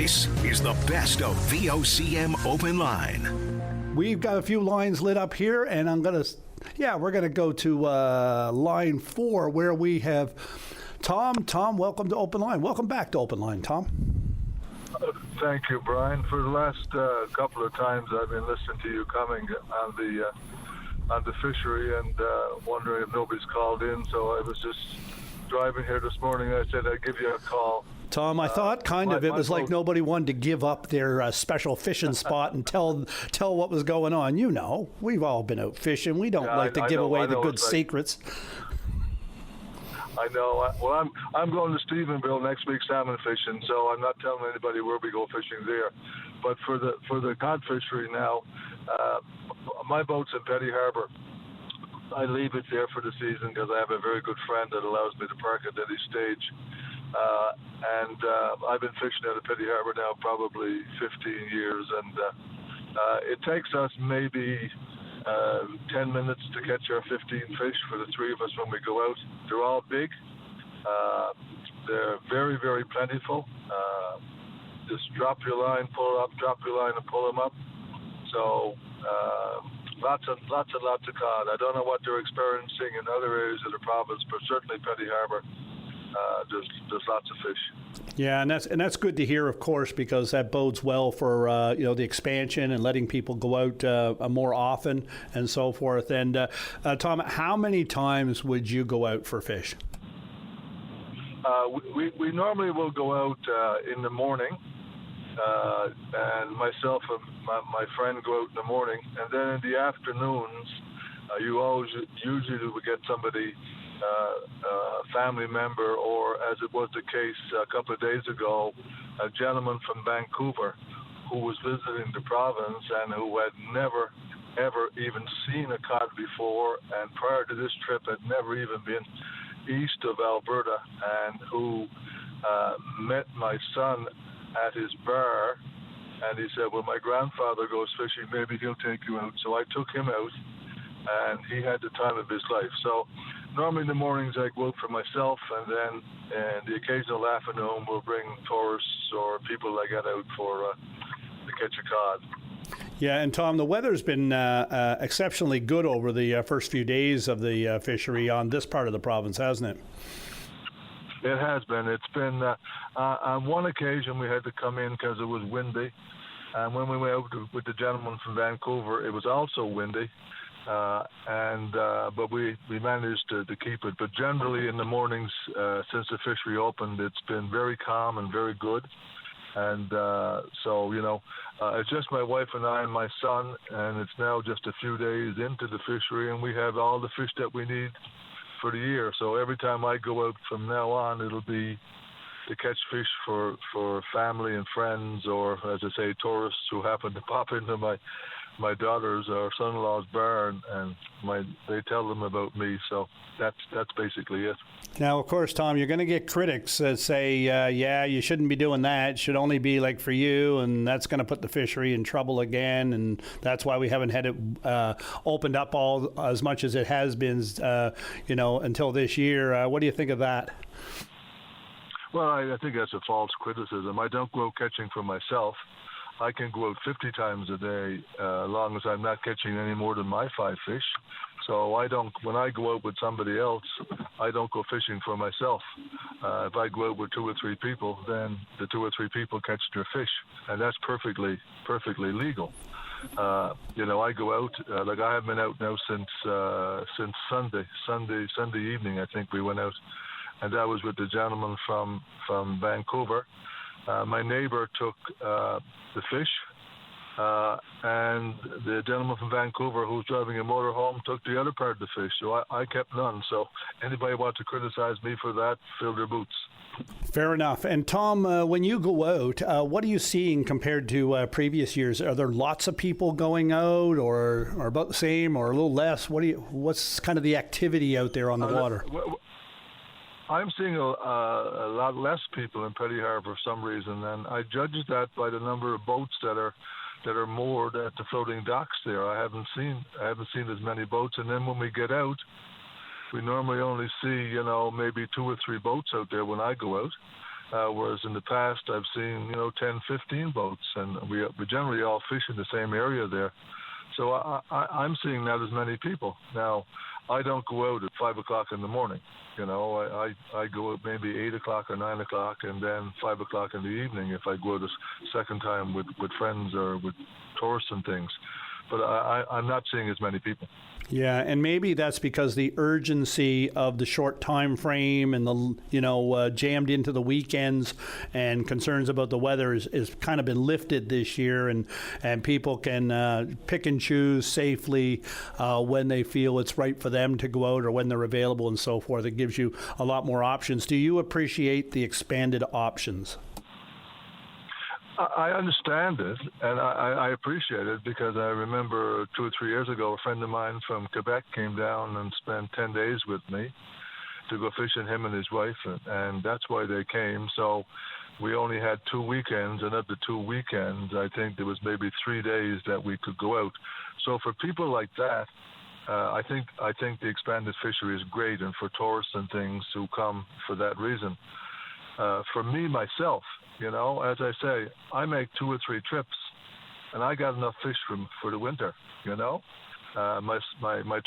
This is the best of VOCM Open Line. We've got a few lines lit up here, and we're going to go to line 4 where we have Tom. Tom, welcome to Open Line. Welcome back to Open Line, Tom. Thank you, Brian. For the last couple of times I've been listening to you coming on the fishery and wondering if nobody's called in, so I was just driving here this morning. I said I'd give you a call. Tom, I thought it was like nobody wanted to give up their special fishing spot and tell what was going on. You know, we've all been out fishing. We don't like to give away the good secrets. I know. Well, I'm going to Stephenville next week salmon fishing, so I'm not telling anybody where we go fishing there. But for the cod fishery now, my boat's in Petty Harbour. I leave it there for the season because I have a very good friend that allows me to park at any stage. And I've been fishing out of Petty Harbour now probably 15 years, and it takes us maybe 10 minutes to catch our 15 fish for the three of us when we go out. They're all big. They're very, very plentiful. Just drop your line, pull up, drop your line and pull them up. So lots and lots of cod. I don't know what they're experiencing in other areas of the province, but certainly Petty Harbour, there's lots of fish. Yeah, and that's good to hear, of course, because that bodes well for the expansion and letting people go out more often and so forth. And Tom, how many times would you go out for fish? We normally will go out in the morning, and myself and my friend go out in the morning, and then in the afternoons, you usually will get somebody. A family member, or as it was the case a couple of days ago, a gentleman from Vancouver who was visiting the province and who had never, ever even seen a cod before, and prior to this trip had never even been east of Alberta, and who met my son at his bar, and he said, well, my grandfather goes fishing, maybe he'll take you out. So I took him out, and he had the time of his life. So normally in the mornings I go out for myself, and then the occasional afternoon we'll bring tourists or people that get out to catch a cod. Yeah, and Tom, the weather's been exceptionally good over the first few days of the fishery on this part of the province, hasn't it? It has been. It's been, on one occasion we had to come in because it was windy, and when we went out with the gentleman from Vancouver, it was also windy. But we managed to keep it. But generally in the mornings, since the fishery opened, it's been very calm and very good. And it's just my wife and I and my son, and it's now just a few days into the fishery, and we have all the fish that we need for the year. So every time I go out from now on, it'll be to catch fish for family and friends, or as I say, tourists who happen to pop into my daughter's or son-in-law's bar, and they tell them about me. So that's basically it. Now, of course, Tom, you're going to get critics that say, you shouldn't be doing that. It should only be like for you, and that's going to put the fishery in trouble again, and that's why we haven't had it opened up all as much as it has been, until this year. What do you think of that? Well, I think that's a false criticism. I don't go catching for myself. I can go out 50 times a day, as long as I'm not catching any more than my 5 fish. So when I go out with somebody else, I don't go fishing for myself. If I go out with 2 or 3 people, then the 2 or 3 people catch their fish, and that's perfectly legal. I go out, like I have been out now since Sunday evening, I think we went out, and that was with the gentleman from Vancouver. My neighbor took the fish, and the gentleman from Vancouver who was driving a motorhome took the other part of the fish. So I kept none. So anybody wants to criticize me for that, fill their boots. Fair enough. And Tom, when you go out, what are you seeing compared to previous years? Are there lots of people going out, or about the same, or a little less? What's kind of the activity out there on the water? I'm seeing a lot less people in Petty Harbour for some reason, and I judge that by the number of boats that are moored at the floating docks there. I haven't seen as many boats, and then when we get out, we normally only see maybe 2 or 3 boats out there when I go out, whereas in the past I've seen 10, 15 boats, and we generally all fish in the same area there. So I'm seeing not as many people now. I don't go out at 5 o'clock in the morning. I go out maybe 8 o'clock or 9 o'clock, and then 5 o'clock in the evening if I go out a second time with friends or with tourists and things. But I'm not seeing as many people. Yeah, and maybe that's because the urgency of the short time frame and the jammed into the weekends and concerns about the weather is kind of been lifted this year, and people can pick and choose safely when they feel it's right for them to go out or when they're available and so forth. It gives you a lot more options. Do you appreciate the expanded options? I understand it, and I appreciate it, because I remember 2 or 3 years ago, a friend of mine from Quebec came down and spent 10 days with me to go fishing, him and his wife, and that's why they came. So we only had 2 weekends, and of the 2 weekends, I think there was maybe 3 days that we could go out. So for people like that, I think the expanded fishery is great, and for tourists and things who come for that reason. For me, myself, as I say, I make 2 or 3 trips, and I got enough fish for the winter. My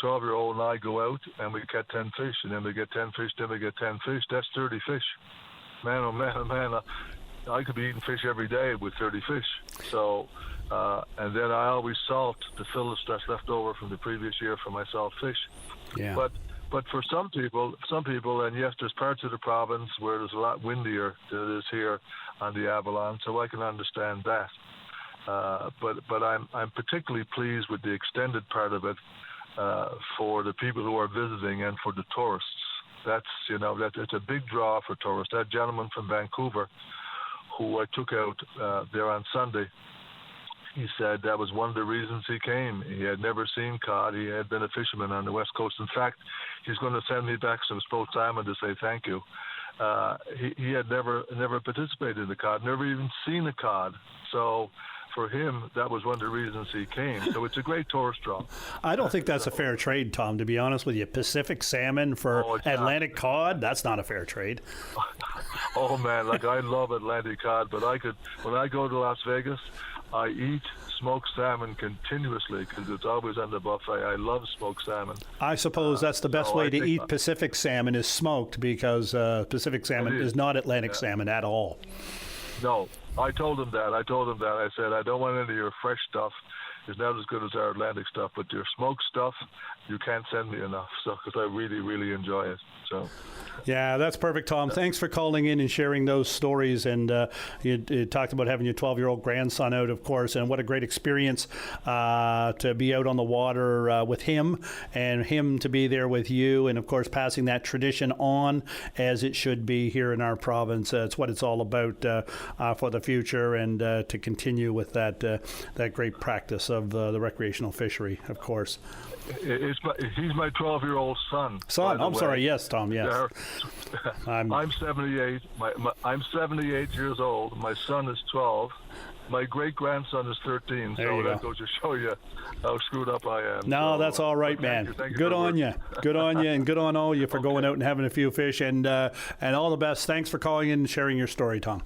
12-year-old and I go out and we get 10 fish, and then we get 10 fish, then we get 10 fish. That's 30 fish. Man, oh man, oh man! I could be eating fish every day with 30 fish. So, and then I always salt the fillets that's left over from the previous year for my salt fish. Yeah. But for some people, and yes, there's parts of the province where there's a lot windier than it is here on the Avalon, so I can understand that. But I'm particularly pleased with the extended part of it for the people who are visiting and for the tourists. It's a big draw for tourists. That gentleman from Vancouver, who I took out there on Sunday, he said that was one of the reasons he came. He had never seen cod. He had been a fisherman on the West Coast. In fact, he's going to send me back some smoked salmon to say thank you. He had never participated in the cod, never even seen a cod. So for him, that was one of the reasons he came. So it's a great tourist draw. I don't think that's a fair trade, Tom, to be honest with you. Pacific salmon for Atlantic cod, that's not a fair trade. Oh, man, I love Atlantic cod, but when I go to Las Vegas, I eat smoked salmon continuously because it's always on the buffet. I love smoked salmon. I suppose that's the best way to eat Pacific salmon is smoked, because Pacific salmon is not Atlantic salmon at all. No, I told him that. I said, I don't want any of your fresh stuff. It's not as good as our Atlantic stuff, but your smoked stuff, you can't send me enough, because I really, really enjoy it. So. Yeah, that's perfect, Tom. Thanks for calling in and sharing those stories. And you talked about having your 12-year-old grandson out, of course, and what a great experience to be out on the water with him, and him to be there with you, and, of course, passing that tradition on as it should be here in our province. It's what it's all about for the future, and to continue with that great practice of the recreational fishery, of course. He's my 12-year-old son. I'm sorry. Yes, Tom. Yes. I'm 78. I'm 78 years old. My son is 12. My great-grandson is 13. So that goes to show you how screwed up I am. No, that's all right, man. Thank you good on you. Good on you, and good on all you for going out and having a few fish. And all the best. Thanks for calling in and sharing your story, Tom.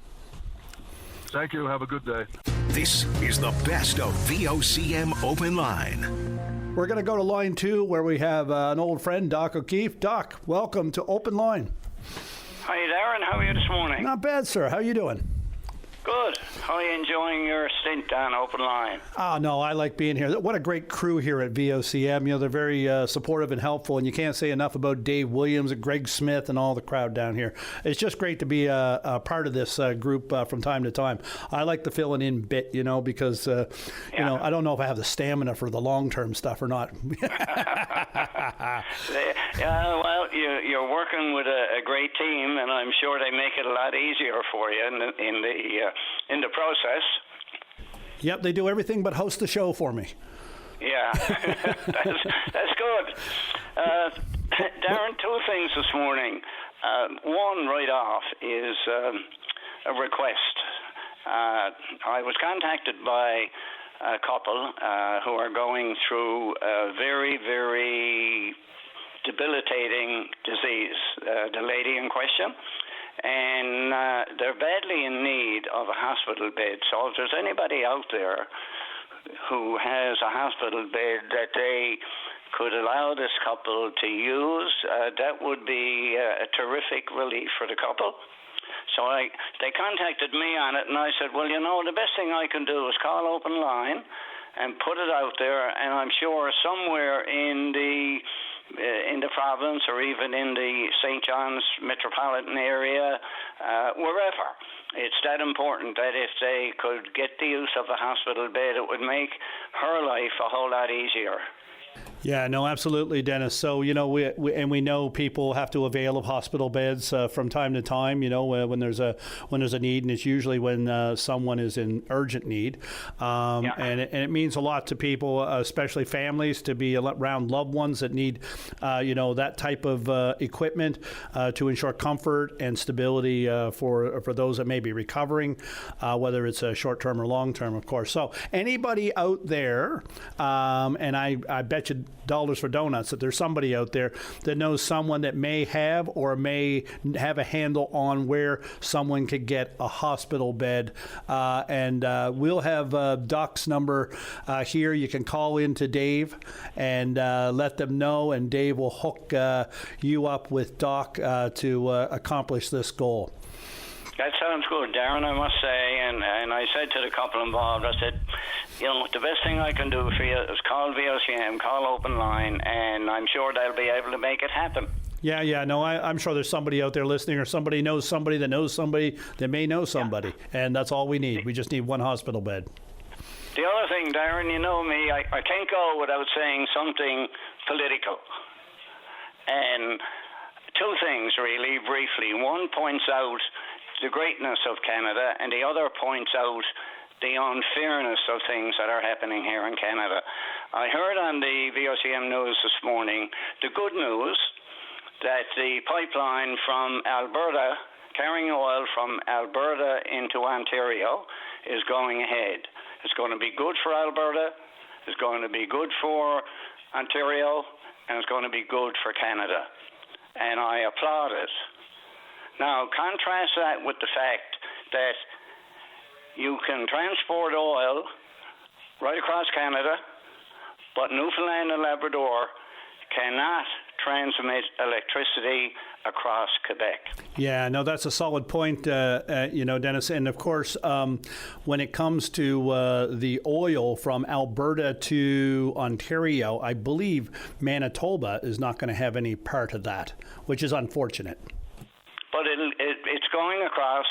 Thank you. Have a good day. This is the best of VOCM Open Line. We're going to go to line 2, where we have an old friend, Doc O'Keefe. Doc, welcome to Open Line. Hi, Darren. How are you this morning? Not bad, sir. How are you doing? Good. How are you enjoying your stint on Open Line? No, I like being here. What a great crew here at VOCM. They're very supportive and helpful, and you can't say enough about Dave Williams and Greg Smith and all the crowd down here. It's just great to be a part of this group from time to time. I like the filling in bit, because, I don't know if I have the stamina for the long-term stuff or not. Well, you're working with a great team, and I'm sure they make it a lot easier for you in the process. Yep, they do everything but host the show for me. Yeah, that's good. Darren, 2 things this morning. One right off is a request. I was contacted by a couple who are going through a very, very debilitating disease. The lady in question and they're badly in need of a hospital bed. So if there's anybody out there who has a hospital bed that they could allow this couple to use, that would be a terrific relief for the couple. So they contacted me on it, and I said, well, the best thing I can do is call Open Line and put it out there, and I'm sure somewhere in the province or even in the St. John's metropolitan area, wherever, it's that important that if they could get the use of a hospital bed, it would make her life a whole lot easier. Yeah, no, absolutely, Dennis. So, we know people have to avail of hospital beds from time to time, when there's a need, and it's usually when someone is in urgent need. And it means a lot to people, especially families, to be around loved ones that need, that type of equipment to ensure comfort and stability for those that may be recovering, whether it's short-term or long-term, of course. So anybody out there, and I bet you dollars for donuts that there's somebody out there that knows someone that may have or may have a handle on where someone could get a hospital bed, and we'll have Doc's number here. You can call in to Dave and let them know, and Dave will hook you up with Doc to accomplish this goal. That sounds good, Darren, I must say. And I said to the couple involved, I said, the best thing I can do for you is call VOCM, call Open Line, and I'm sure they'll be able to make it happen. Yeah. No, I'm sure there's somebody out there listening, or somebody knows somebody that knows somebody that may know somebody. Yeah. And that's all we need. We just need one hospital bed. The other thing, Darren, you know me, I can't go without saying something political. And two things, really, briefly. One points out the greatness of Canada, and the other points out the unfairness of things that are happening here in Canada. I heard on the VOCM news this morning the good news that the pipeline from Alberta, carrying oil from Alberta into Ontario, is going ahead. It's going to be good for Alberta, it's going to be good for Ontario, and it's going to be good for Canada. And I applaud it. Now, contrast that with the fact that you can transport oil right across Canada, but Newfoundland and Labrador cannot transmit electricity across Quebec. Yeah, no, that's a solid point, Dennis. And of course, when it comes to the oil from Alberta to Ontario, I believe Manitoba is not going to have any part of that, which is unfortunate. But it's going across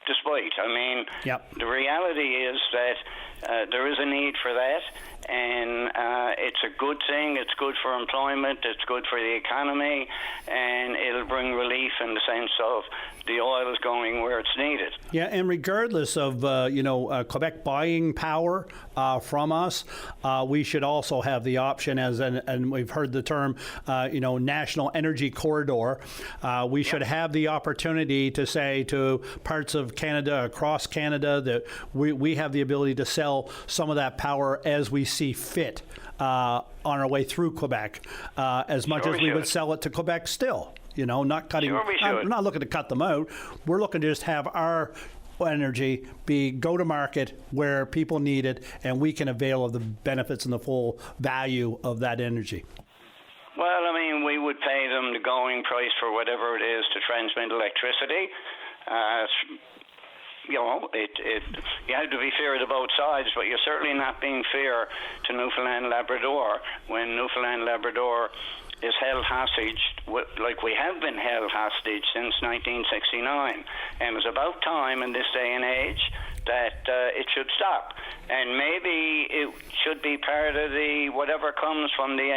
despite. I mean, yep. The reality is that there is a need for that, and it's a good thing. It's good for employment. It's good for the economy, and it'll bring relief in the sense of the oil is going where it's needed. Yeah, and regardless of Quebec buying power from us, we should also have the option, and we've heard the term, national energy corridor. We should have the opportunity to say to parts of Canada, across Canada, that we have the ability to sell some of that power as we see fit on our way through Quebec, as much as we would sell it to Quebec still. Not cutting. We're not looking to cut them out. We're looking to just have our energy go to market where people need it, and we can avail of the benefits and the full value of that energy. Well, I mean, we would pay them the going price for whatever it is to transmit electricity. You have to be fair to both sides, but you're certainly not being fair to Newfoundland and Labrador when Newfoundland and Labrador is held hostage, like we have been held hostage since 1969. And it's about time in this day and age that it should stop. And maybe it should be part of the whatever comes from the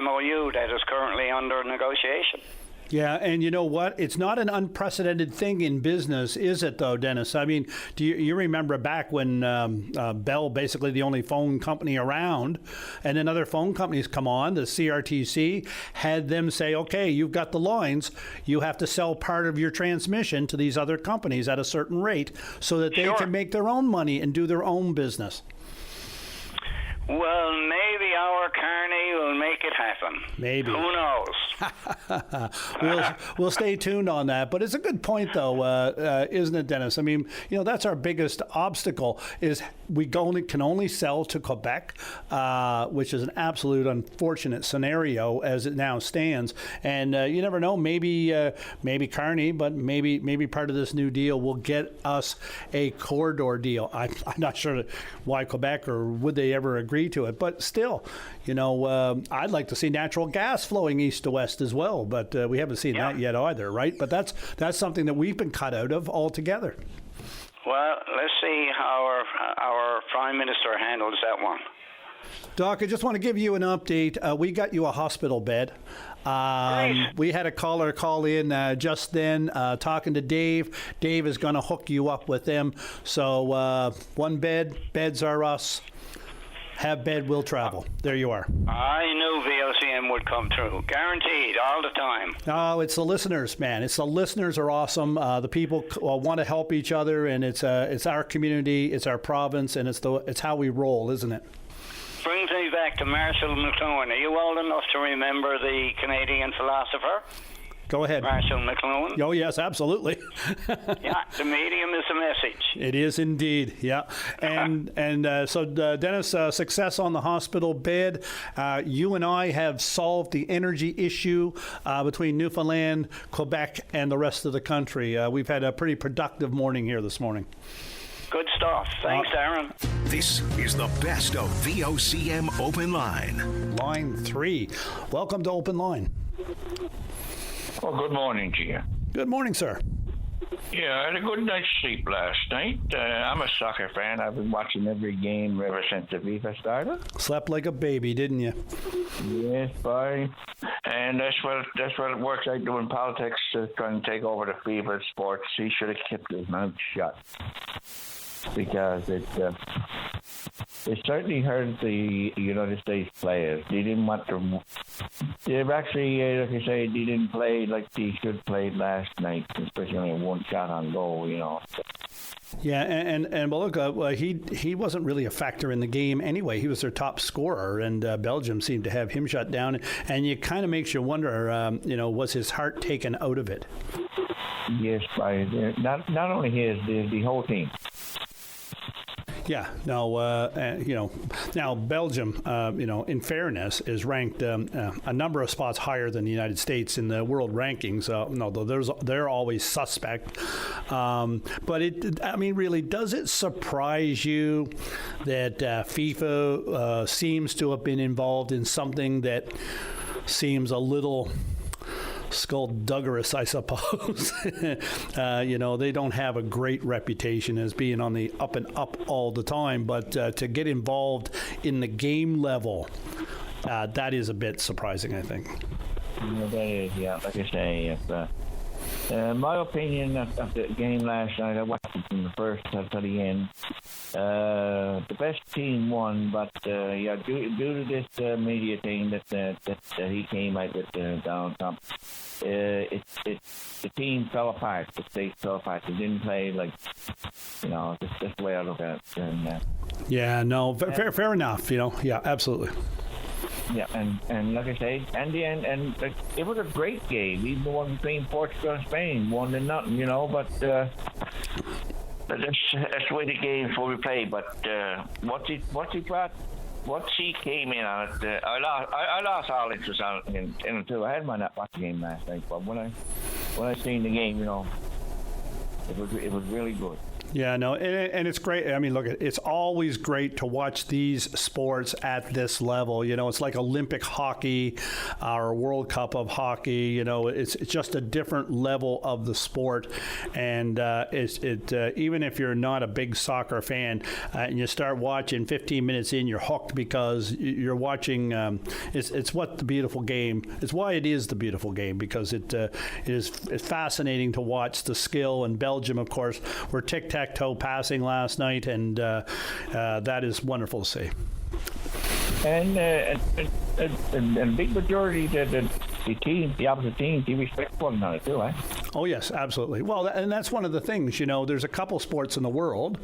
MOU that is currently under negotiation. Yeah, and you know what? It's not an unprecedented thing in business, is it, though, Dennis? I mean, do you remember back when Bell, basically the only phone company around, and then other phone companies come on, the CRTC, had them say, okay, you've got the lines, you have to sell part of your transmission to these other companies at a certain rate so that they can make their own money and do their own business. Well, maybe our Carney will will make it happen. Maybe. Who knows? We'll stay tuned on that. But it's a good point, though, isn't it, Dennis? I mean, that's our biggest obstacle is we can only sell to Quebec, which is an absolute unfortunate scenario as it now stands. And you never know, maybe Carney, but maybe part of this new deal will get us a corridor deal. I'm not sure why Quebec or would they ever agree to it, but still, I'd like to see natural gas flowing east to west as well, but we haven't seen that yet either, right? But that's something that we've been cut out of altogether. Well, let's see how our Prime Minister handles that one. Doc, I just want to give you an update. We got you a hospital bed. We had a caller call in just then talking to Dave. Dave is going to hook you up with them. So one bed, beds are us. Have bed, will travel. There you are. I knew VOCM would come through. Guaranteed, all the time. Oh, it's the listeners, man. The listeners are awesome. The people want to help each other, and it's our community, it's our province, and it's how we roll, isn't it? Brings me back to Marshall McLuhan. Are you old enough to remember the Canadian philosopher? Go ahead. Marshall McLuhan. Oh, yes, absolutely. Yeah, the medium is the message. It is indeed, yeah. And so, Dennis, success on the hospital bed. You and I have solved the energy issue between Newfoundland, Quebec, and the rest of the country. We've had a pretty productive morning here this morning. Good stuff. Thanks, Aaron. This is the best of VOCM Open Line. Line 3. Welcome to Open Line. Well, good morning to you. Good morning, sir. Yeah, I had a good night's sleep last night. I'm a soccer fan. I've been watching every game ever since the FIFA started. Slept like a baby, didn't you? Yes, boy. And that's what it works like doing politics, trying to take over the FIFA sports. He should have kept his mouth shut. Because it certainly hurt the United States players. They didn't want to. They've actually, like I say, they didn't play like they should played last night, especially only one shot on goal. Yeah, and well, look, he wasn't really a factor in the game anyway. He was their top scorer, and Belgium seemed to have him shut down. And it kind of makes you wonder, was his heart taken out of it? Yes, by not only his, the whole team. Yeah, no, now Belgium, in fairness, is ranked a number of spots higher than the United States in the world rankings. Although they're always suspect. But really, does it surprise you that FIFA seems to have been involved in something that seems a little skullduggerous, I suppose? They don't have a great reputation as being on the up and up all the time, but to get involved in the game level, that is a bit surprising, I think. Yeah, that is, yeah. Like I say, my opinion of the game last night, I watched it from the first to the end. The best team won, but due to this media thing that he came out with down top, the team fell apart. The state fell apart. They didn't play like, that's the way I look at it. And, yeah, no, fair enough. Yeah, absolutely. Yeah, and like I say, and the end, and it was a great game. Even the one between Portugal and Spain, 1-0, but that's the way the games will be played. But once he came in on it, I lost all interest in it too. I had my not watch the game last night, but when I seen the game, it was really good. Yeah, no, and it's great. I mean, look, it's always great to watch these sports at this level. It's like Olympic hockey or World Cup of hockey. It's just a different level of the sport. And even if you're not a big soccer fan and you start watching 15 minutes in, you're hooked because you're watching. It's what the beautiful game. It's why it is the beautiful game, because it's fascinating to watch the skill. And Belgium, of course, were tic-tac-toe passing last night, and that is wonderful to see. And a big majority of the opposite teams, they respect one another too, eh? Oh, yes, absolutely. Well, and that's one of the things, there's a couple sports in the world,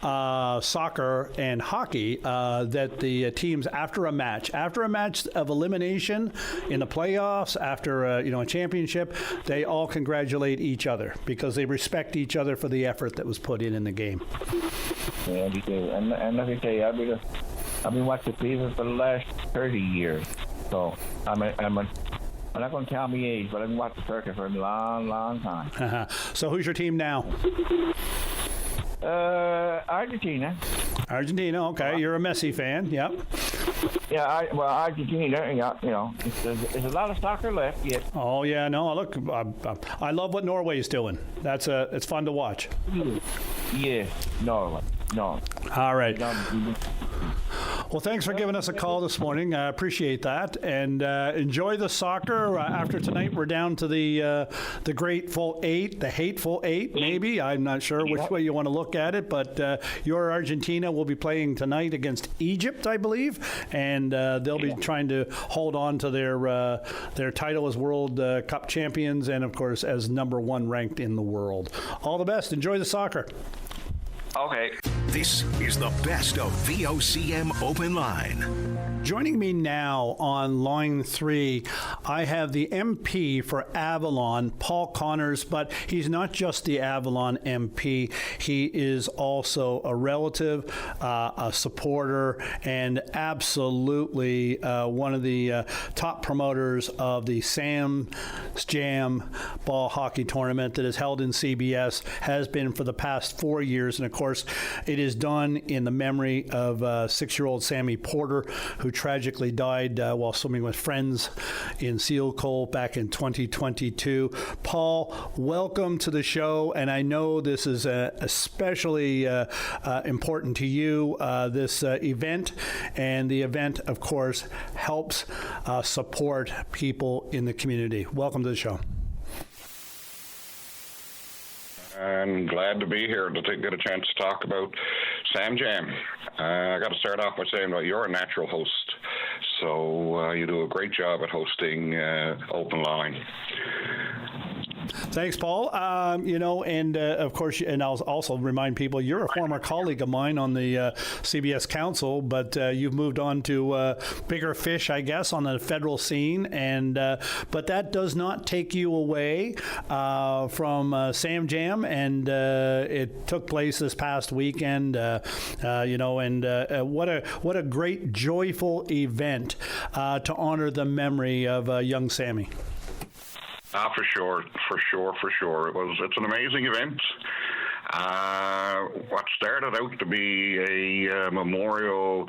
soccer and hockey, that the teams after a match of elimination in the playoffs, after a championship, they all congratulate each other because they respect each other for the effort that was put in the game. Yeah, they do. And let me tell you, I've been watching people for the last 30 years. So I'm not going to tell me age, but I've been watching cricket for a long, long time. Uh-huh. So who's your team now? Argentina. Argentina, okay. You're a Messi fan, yep. Yeah, Argentina, there's a lot of soccer left yet. Oh, yeah, no, look, I love what Norway's doing. It's fun to watch. Yeah, Norway. All right. Well, thanks for giving us a call this morning. I appreciate that. And enjoy the soccer. After tonight, we're down to the grateful 8, the hateful 8, maybe. I'm not sure which way you want to look at it. But your Argentina will be playing tonight against Egypt, I believe. And they'll be trying to hold on to their title as World Cup champions and, of course, as number 1 ranked in the world. All the best. Enjoy the soccer. Okay. This is the best of VOCM Open Line. Joining me now on line 3, I have the MP for Avalon, Paul Connors, but he's not just the Avalon MP. He is also a relative, a supporter, and absolutely one of the top promoters of the Sam's Jam ball hockey tournament that is held in CBS, has been for the past 4 years. And of course, it is done in the memory of 6-year-old Sammy Porter, who tragically died while swimming with friends in Seal Cove back in 2022. Paul, welcome to the show, and I know this is especially important to you, this event, and the event, of course, helps support people in the community. Welcome to the show. I'm glad to be here to get a chance to talk about Sam Jam. I got to start off by saying that you're a natural host, so you do a great job at hosting Open Line. Thanks, Paul. And of course, and I'll also remind people, you're a former colleague of mine on the CBS Council, but you've moved on to bigger fish, I guess, on the federal scene. And but that does not take you away from Sam Jam, and it took place this past weekend. What a great, joyful event to honor the memory of young Sammy. For sure. It's an amazing event. What started out to be a memorial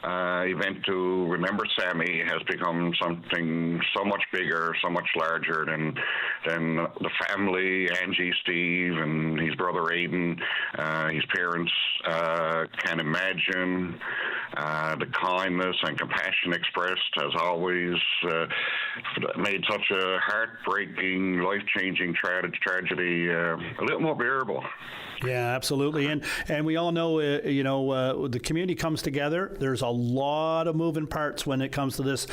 event to remember Sammy has become something so much bigger, so much larger than the family, Angie, Steve, and his brother Aiden, his parents can imagine. The kindness and compassion expressed has always made such a heartbreaking, life-changing tragedy a little more bearable. Yeah, absolutely. And we all know, the community comes together. There's a lot of moving parts when it comes to this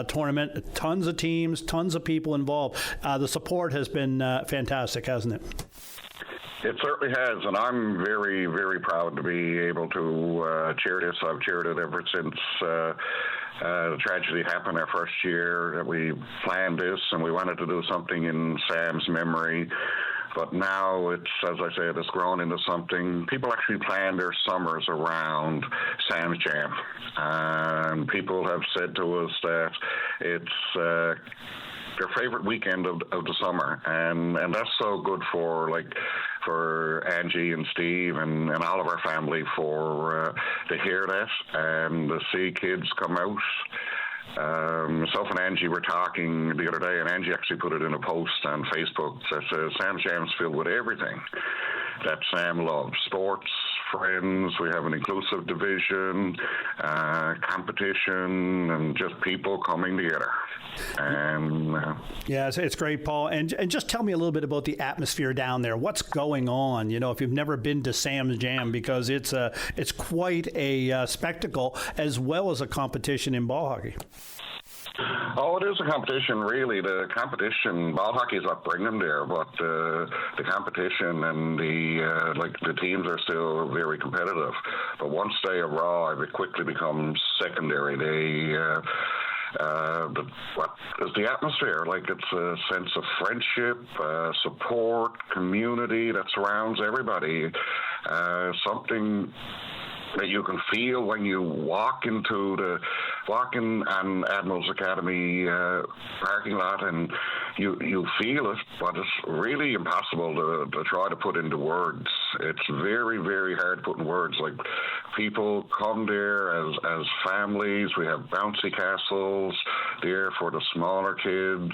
tournament. Tons of teams, tons of people involved. The support has been fantastic, hasn't it? It certainly has, and I'm very, very proud to be able to chair this. I've chaired it ever since the tragedy happened our first year that we planned this, and we wanted to do something in Sam's memory. But now it's, as I said, it's grown into something. People actually plan their summers around Sam's Jam. And people have said to us that it's their favorite weekend of the summer, and that's so good for Angie and Steve and all of our family to hear that and to see kids come out. Myself and Angie were talking the other day, and Angie actually put it in a post on Facebook that says Sam's Jam's filled with everything that Sam loves: sports, friends, we have an inclusive division, competition, and just people coming together. And yeah, it's great, Paul. And just tell me a little bit about the atmosphere down there. What's going on? If you've never been to Sam's Jam, because it's quite a spectacle as well as a competition in ball hockey. Oh, it is a competition, really. The competition, ball hockey is what bring them there, but the competition and the teams are still very competitive. But once they arrive, it quickly becomes secondary. What is the atmosphere? Like, it's a sense of friendship, support, community that surrounds everybody. Something that you can feel when you walk in an Admiral's Academy parking lot, and you feel it, but it's really impossible to try to put into words. It's very, very hard to put in words. Like, people come there as families. We have bouncy castles there for the smaller kids.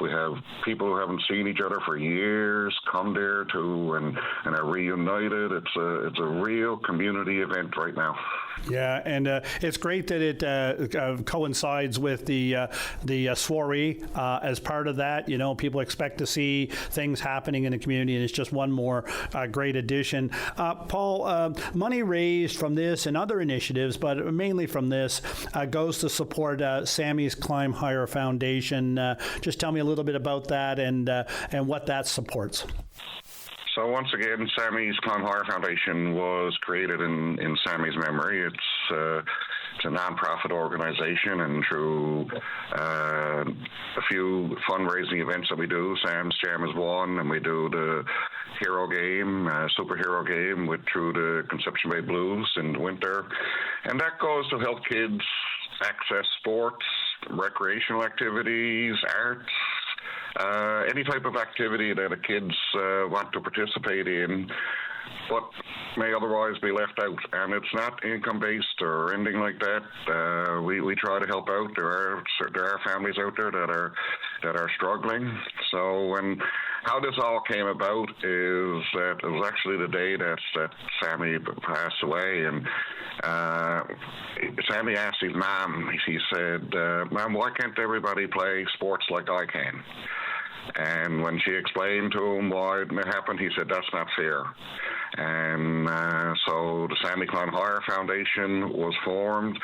We have people who haven't seen each other for years come there too and are reunited. It's a real community event right now. Yeah, and it's great that it coincides with the soiree as part of that. You know, people expect to see things happening in the community, and it's just one more great addition. Paul, money raised from this and other initiatives, but mainly from this, goes to support Sammy's Climb Higher Foundation. Just tell me a little bit about that and what that supports. So once again, Sammy's Climb Higher Foundation was created in Sammy's memory. It's a non-profit organization, and through a few fundraising events that we do, Sam's Jam is one, and we do the hero game, superhero game through the Conception Bay Blues in the winter. And that goes to help kids access sports, recreational activities, arts, any type of activity that the kids want to participate in, but may otherwise be left out. And it's not income-based or anything like that. We try to help out. There are families out there that are struggling. So, and how this all came about is that it was actually the day that Sammy passed away, and Sammy asked his mom. He said, "Mom, why can't everybody play sports like I can?" And when she explained to him why it happened, he said, "That's not fair." And so the Sammy Climb Higher Foundation was formed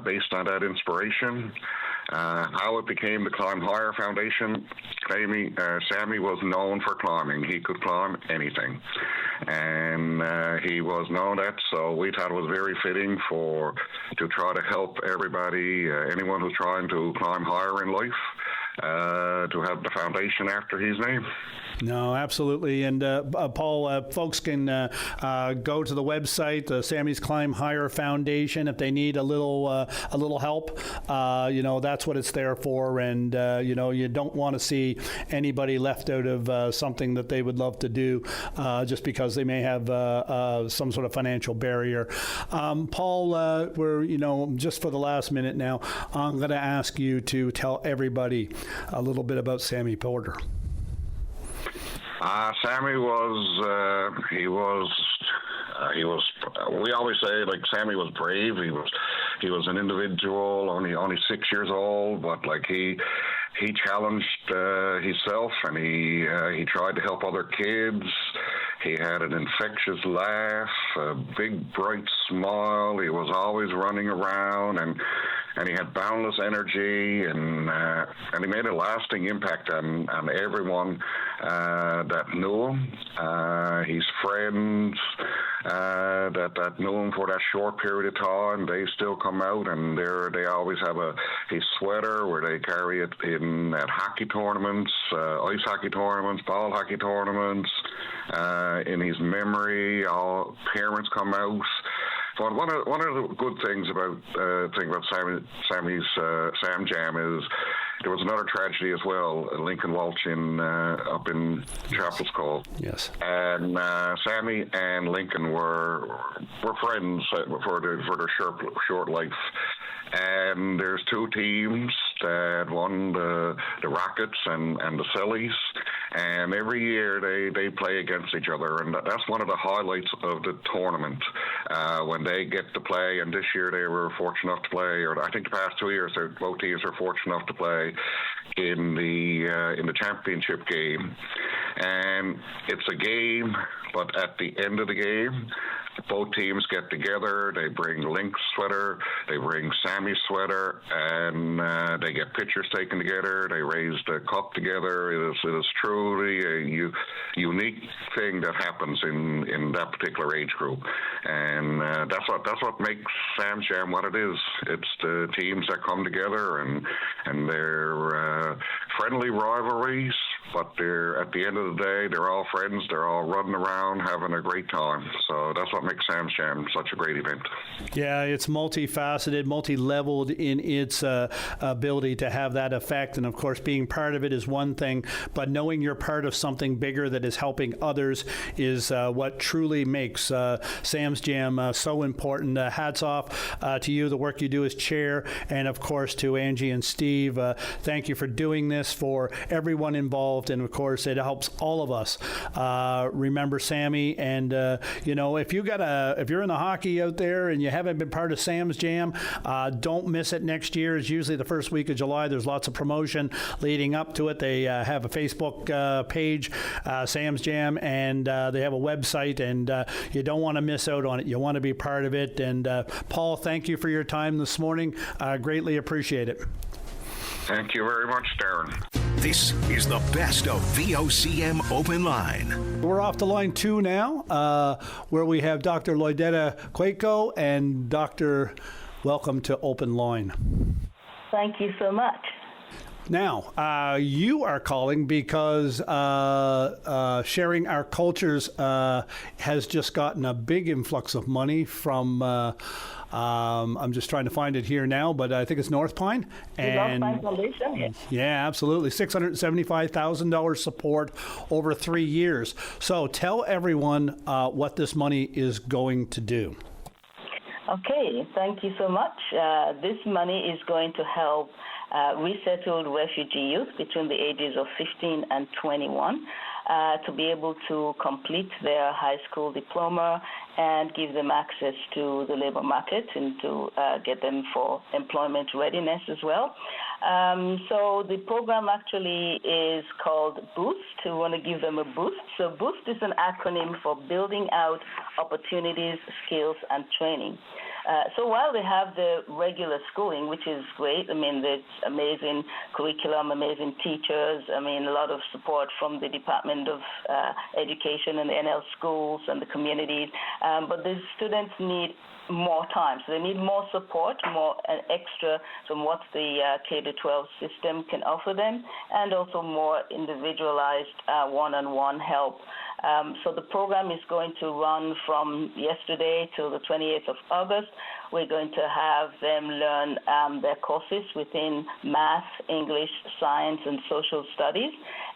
based on that inspiration. How it became the Climb Higher Foundation, Sammy was known for climbing. He could climb anything. And he was known that, so we thought it was very fitting to try to help everybody, anyone who's trying to climb higher in life, to have the foundation after his name. No, absolutely. And Paul, folks can go to the website, Sammy's Climb Higher Foundation, if they need a little help. That's what it's there for. And you don't want to see anybody left out of something that they would love to do, just because they may have some sort of financial barrier. Paul, we're just for the last minute now, I'm going to ask you to tell everybody a little bit about Sammy Porter. Sammy was, we always say, like, Sammy was brave. He was an individual, only 6 years old, but like he challenged himself, and he tried to help other kids. He had an infectious laugh, a big bright smile. He was always running around, and he had boundless energy, and he made a lasting impact on everyone that knew him. His friends that knew him for that short period of time, they still come out, and they always have his sweater where they carry it in at hockey tournaments, ice hockey tournaments, ball hockey tournaments. In his memory, all parents come out. But one of the good things about Sammy's Sam Jam is there was another tragedy as well. Lincoln Walsh up in Chapel's Call. Yes. And Sammy and Lincoln were friends for their short life. And there's two teams that won the Rockets and the Sillies, and every year they play against each other, and that's one of the highlights of the tournament when they get to play. And this year they were fortunate enough to play, or I think the past 2 years both teams were fortunate enough to play in the championship game. And it's a game, but at the end of the game, both teams get together. They bring Link's sweater, they bring Sammy's sweater, and they get pictures taken together. They raise the cup together. It is truly a unique thing that happens in that particular age group, and that's what makes Sam's Jam what it is. It's the teams that come together, and they're friendly rivalries, but they're at the end of the day, they're all friends. They're all running around having a great time. So that's what makes Sam's Jam such a great event. Yeah, it's multifaceted, multi-leveled in its ability to have that effect. And of course, being part of it is one thing, but knowing you're part of something bigger that is helping others is what truly makes Sam's Jam so important. Hats off to you, the work you do as chair, and of course to Angie and Steve. Thank you for doing this for everyone involved, and of course it helps all of us remember Sammy. And if you're in the hockey out there and you haven't been part of Sam's Jam, don't miss it next year. It's usually the first week of July. There's lots of promotion leading up to it. They have a Facebook page, Sam's Jam, and they have a website, and you don't want to miss out on it. You want to be part of it. And Paul, thank you for your time this morning. Greatly appreciate it. Thank you very much, Darren. This is the best of VOCM Open Line. We're off to line 2 now, where we have Dr. Lloydetta Quaco and Dr. Welcome to Open Line. Thank you so much. Now, you are calling because Sharing Our Cultures has just gotten a big influx of money from, I'm just trying to find it here now, but I think it's North Pine. And North Pine Foundation, yes. Yeah, absolutely. $675,000 support over 3 years. So tell everyone what this money is going to do. Okay, thank you so much. This money is going to help resettled refugee youth between the ages of 15 and 21 to be able to complete their high school diploma and give them access to the labor market and to get them for employment readiness as well. So the program actually is called Boost. We want to give them a boost. So Boost is an acronym for Building Out Opportunities, Skills, and Training. So while they have the regular schooling, which is great, I mean, there's amazing curriculum, amazing teachers, I mean, a lot of support from the Department of Education and the NL schools and the communities, but the students need more time. So they need more support, more extra from what the K-12 system can offer them, and also more individualized one-on-one help. So the program is going to run from yesterday till the 28th of August. We're going to have them learn their courses within math, English, science, and social studies.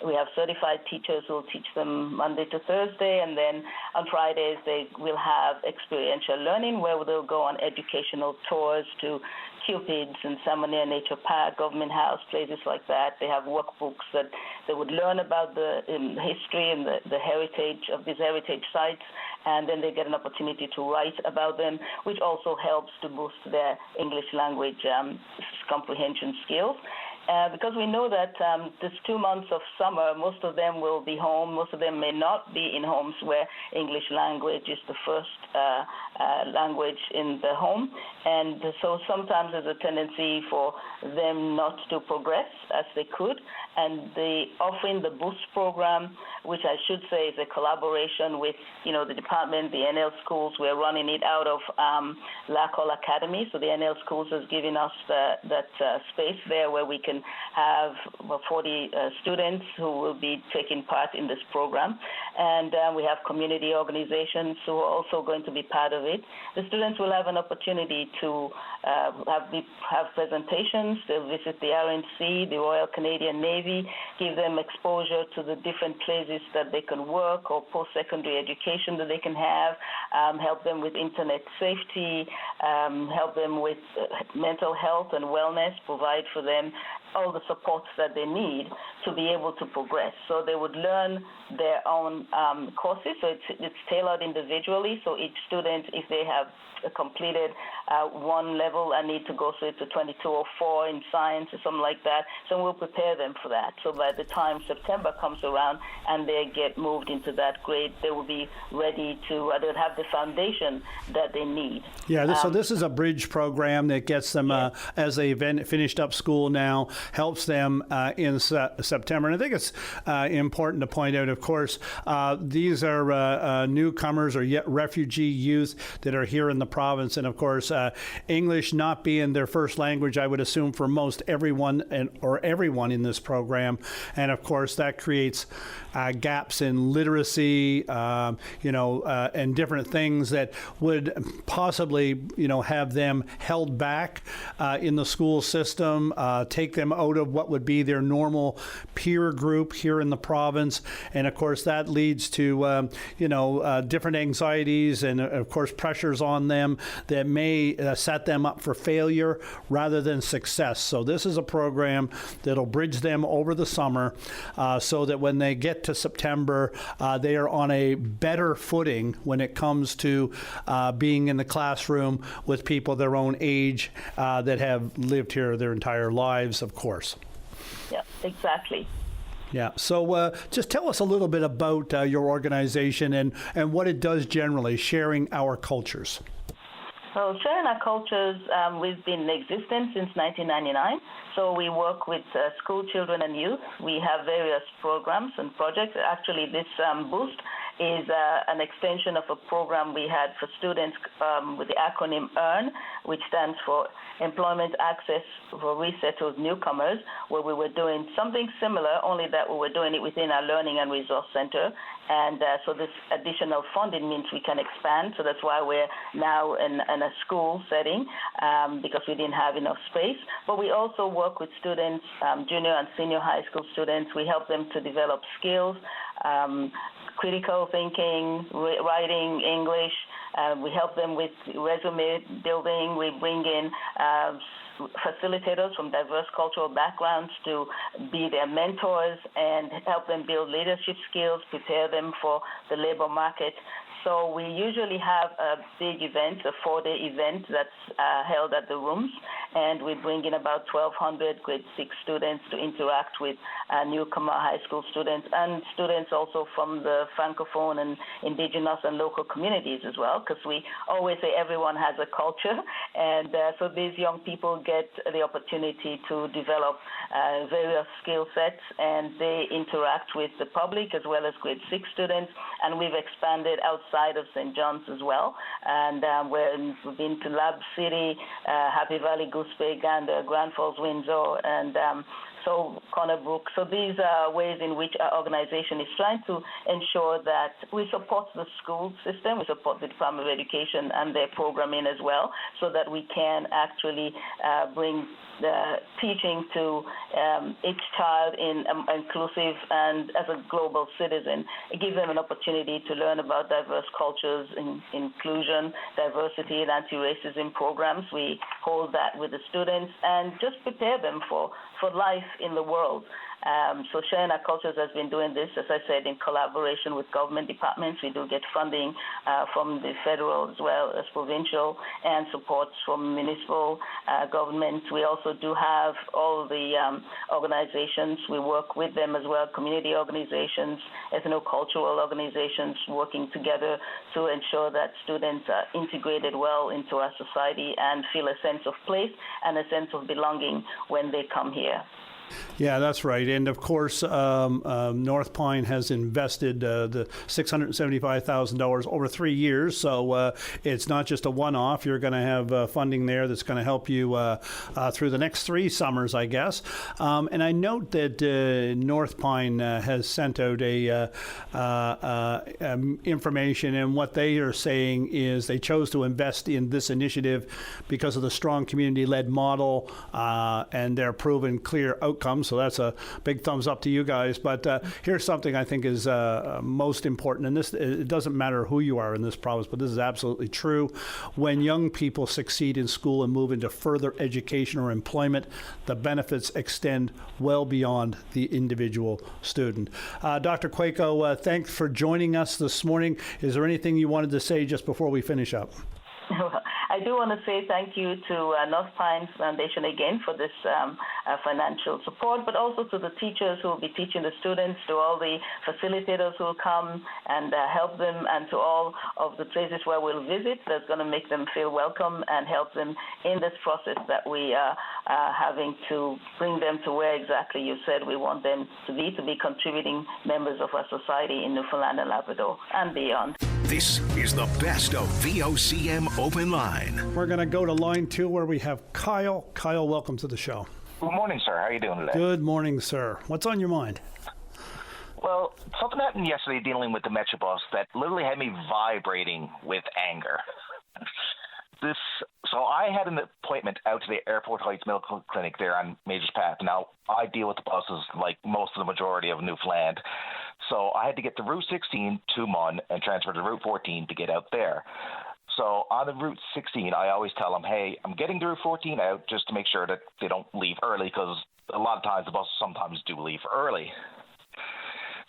We have certified teachers who will teach them Monday to Thursday, and then on Fridays they will have experiential learning where they'll go on educational tours to Cupids and Salmonia Nature Park, Government House, places like that. They have workbooks that they would learn about the history and the heritage of these heritage sites, and then they get an opportunity to write about them, which also helps to boost their English language comprehension skills. Because we know that this 2 months of summer, most of them will be home. Most of them may not be in homes where English language is the first language in the home. And so sometimes there's a tendency for them not to progress as they could. And offering the Boost program, which I should say is a collaboration with, the department, the NL schools. We're running it out of Lacoll Academy. So the NL schools has given us that space there where we can have 40 students who will be taking part in this program. And we have community organizations who are also going to be part of it. The students will have an opportunity to have presentations. They'll visit the RNC, the Royal Canadian Navy, give them exposure to the different places that they can work or post-secondary education that they can have, help them with internet safety, help them with mental health and wellness, provide for them all the supports that they need to be able to progress. So they would learn their own courses, so it's tailored individually. So each student, if they have completed one level and need to go to 22 or 4 in science or something like that, so we'll prepare them for that. So by the time September comes around and they get moved into that grade, they will be ready to, they'll have the foundation that they need. Yeah, so this is a bridge program that gets them, as they've finished up school now, helps them in September. And I think it's important to point out, of course, these are newcomers or yet refugee youth that are here in the province. And of course, English not being their first language, I would assume for most everyone or everyone in this program. And of course, that creates gaps in literacy, and different things that would possibly, have them held back in the school system, take them out of what would be their normal peer group here in the province. And of course, that leads to, different anxieties and, of course, pressures on them that may set them up for failure rather than success. So this is a program that'll bridge them over the summer so that when they get to September, they are on a better footing when it comes to being in the classroom with people their own age that have lived here their entire lives, of course. Yeah, exactly. Yeah. So just tell us a little bit about your organization and what it does generally, sharing our cultures. So Sharing Our Cultures, we've been in existence since 1999. So we work with school children and youth. We have various programs and projects. Actually, this boost is an extension of a program we had for students with the acronym EARN, which stands for Employment Access for Resettled Newcomers, where we were doing something similar, only that we were doing it within our Learning and Resource Center. And so this additional funding means we can expand. So that's why we're now in a school setting, because we didn't have enough space. But we also work with students, junior and senior high school students. We help them to develop skills, critical thinking, writing, English. We help them with resume building. We bring in facilitators from diverse cultural backgrounds to be their mentors and help them build leadership skills, prepare them for the labor market. So we usually have a big event, a 4-day event that's held at the rooms, and we bring in about 1,200 grade 6 students to interact with newcomer high school students and students also from the Francophone and Indigenous and local communities as well, because we always say everyone has a culture, and so these young people get the opportunity to develop various skill sets, and they interact with the public as well as grade 6 students, and we've expanded outside of St. John's as well, and we've been to Lab City, Happy Valley, Goose Bay, Gander, Grand Falls, Windsor, and so Corner Brook. So these are ways in which our organization is trying to ensure that we support the school system, we support the Department of Education and their programming as well, so that we can actually bring the teaching to each child in inclusive and as a global citizen. It gives them an opportunity to learn about diverse cultures, inclusion, diversity, and anti-racism programs. We hold that with the students and just prepare them for life in the world. So Sharing Our Cultures has been doing this, as I said, in collaboration with government departments. We do get funding from the federal as well as provincial and supports from municipal governments. We also do have all the organizations. We work with them as well, community organizations, ethno-cultural organizations, working together to ensure that students are integrated well into our society and feel a sense of place and a sense of belonging when they come here. Yeah, that's right. And of course, North Pine has invested the $675,000 over 3 years. So it's not just a one-off. You're going to have funding there that's going to help you through the next 3 summers, I guess. And I note that North Pine has sent out information, and what they are saying is they chose to invest in this initiative because of the strong community-led model and their proven clear outcomes. So that's a big thumbs up to you guys. But here's something I think is most important, and this, it doesn't matter who you are in this province, but this is absolutely true. When young people succeed in school and move into further education or employment, the benefits extend well beyond the individual student. Dr. Quaco, thanks for joining us this morning. Is there anything you wanted to say just before we finish up? I do want to say thank you to North Pines Foundation again for this financial support, but also to the teachers who will be teaching the students, to all the facilitators who will come and help them, and to all of the places where we'll visit that's going to make them feel welcome and help them in this process that we are having to bring them to where exactly you said we want them to be contributing members of our society in Newfoundland and Labrador and beyond. This is the best of VOCM Open Line. We're going to go to line 2 where we have Kyle. Kyle, welcome to the show. Good morning, sir. How are you doing today? Good morning, sir. What's on your mind? Well, something happened yesterday dealing with the Metrobus that literally had me vibrating with anger. So I had an appointment out to the Airport Heights Medical Clinic there on Majors Path. Now, I deal with the buses like most of the majority of Newfoundland. So I had to get to Route 16 to Munn and transfer to Route 14 to get out there. So on the Route 16, I always tell them, hey, I'm getting to Route 14 out just to make sure that they don't leave early, because a lot of times the buses sometimes do leave early.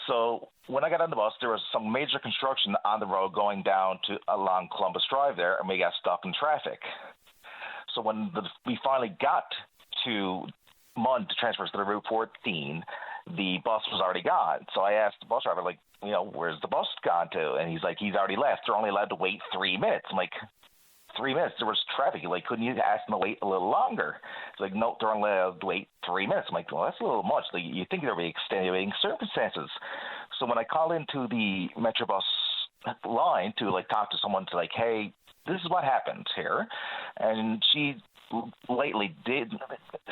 So when I got on the bus, there was some major construction on the road going down to along Columbus Drive there, and we got stuck in traffic. So when we finally got to Munn to transfer to the Route 14, the bus was already gone. So I asked the bus driver, like, where's the bus gone to? And he's like, he's already left. They're only allowed to wait 3 minutes. I'm like, 3 minutes? There was traffic. Like, couldn't you ask them to wait a little longer? It's like, no, they're only allowed to wait 3 minutes. I'm like, well, that's a little much. Like, you think there would be extenuating circumstances. So when I called into the Metrobus line to, like, talk to someone to, like, hey, this is what happened here. And she lately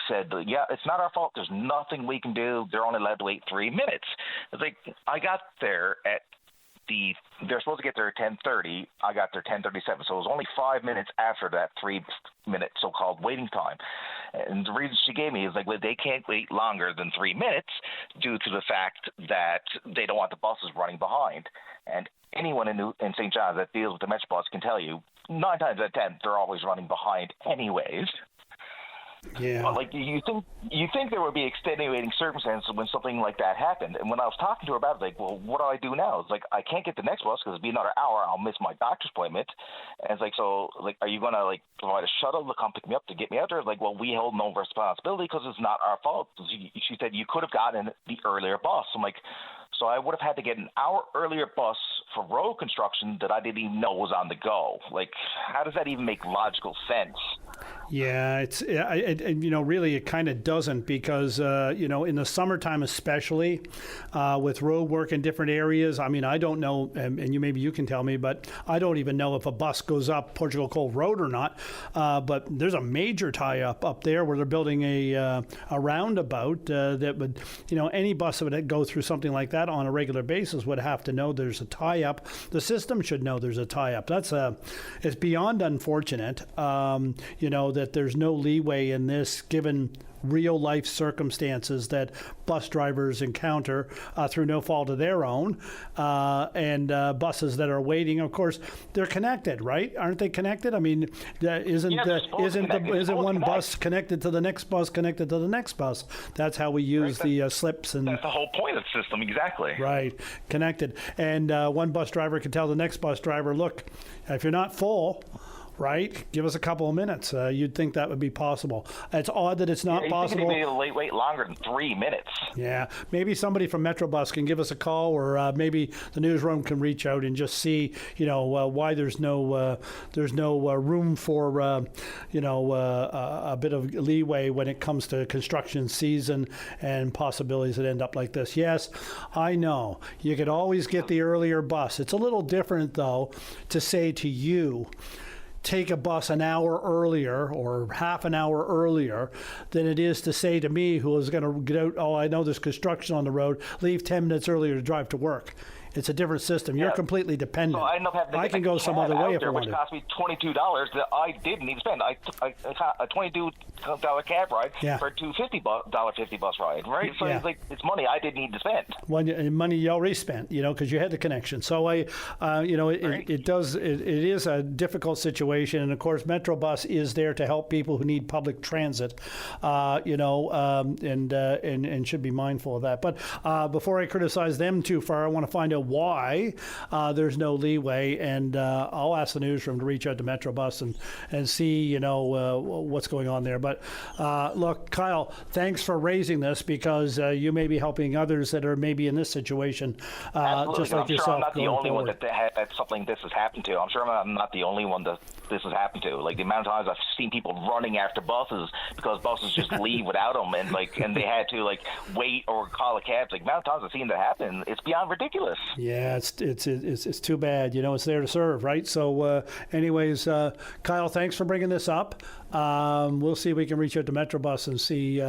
said, yeah, it's not our fault. There's nothing we can do. They're only allowed to wait 3 minutes. It's like, I got there at they're supposed to get there at 10:30. I got there 10:37. So it was only 5 minutes after that 3 minute so-called waiting time. And the reason she gave me is like, well, they can't wait longer than 3 minutes due to the fact that they don't want the buses running behind. And anyone in St. John's that deals with the Metrobus can tell you, 9 times out of 10, they're always running behind anyways. Yeah. But like you think there would be extenuating circumstances when something like that happened. And when I was talking to her about it, like, well, what do I do now? It's like, I can't get the next bus because it'll be another hour. I'll miss my doctor's appointment. And it's like, so like, are you gonna like provide a shuttle to come pick me up to get me out there? It's like, well, we hold no responsibility because it's not our fault. She said you could have gotten the earlier bus. I'm like, so I would have had to get an hour earlier bus for road construction that I didn't even know was on the go. Like, how does that even make logical sense? Yeah, really it kind of doesn't, because, in the summertime especially, with road work in different areas, I mean, I don't know, and maybe you can tell me, but I don't even know if a bus goes up Portugal Cove Road or not. But there's a major tie-up up there where they're building a roundabout that would, any bus that would go through something like that on a regular basis would have to know there's a tie-up. The system should know there's a tie-up. It's beyond unfortunate, that there's no leeway in this given real life circumstances that bus drivers encounter through no fault of their own, and buses that are waiting. Of course, they're connected, right? Aren't they connected? I mean, isn't one bus connected to the next bus connected to the next bus? That's how we use the slips, and that's the whole point of the system, exactly. Right, connected. And one bus driver can tell the next bus driver, look, if you're not full, right, give us a couple of minutes. You'd think that would be possible. It's odd that it's not possible. Maybe wait longer than 3 minutes. Yeah, maybe somebody from Metrobus can give us a call, or maybe the newsroom can reach out and just see, why there's no room for a bit of leeway when it comes to construction season and possibilities that end up like this. Yes, I know you could always get the earlier bus. It's a little different though to say to you, take a bus an hour earlier or half an hour earlier than it is to say to me, who is going to get out, I know there's construction on the road, leave 10 minutes earlier to drive to work. It's a different system. You're completely dependent. So I end up having to I can go some other way if I want to. Which cost me $22 that I didn't need to spend. I took a $22 cab ride for a $50 bus ride, right? So it's money I didn't need to spend. Money you already spent, because you had the connection. So it is a difficult situation, and of course, Metrobus is there to help people who need public transit, and should be mindful of that. But before I criticize them too far, I want to find out why there's no leeway, and I'll ask the newsroom to reach out to Metrobus and see what's going on there. But look, Kyle, thanks for raising this, because you may be helping others that are maybe in this situation, just like yourself. I'm not the only one that something this has happened to. I'm sure I'm not the only one that this has happened to. Like the amount of times I've seen people running after buses because buses just leave without them, and they had to wait or call a cab. Like the amount of times I've seen that happen, it's beyond ridiculous. Yeah, it's too bad. It's there to serve, right? So, anyways, Kyle, thanks for bringing this up. We'll see if we can reach out to Metrobus and see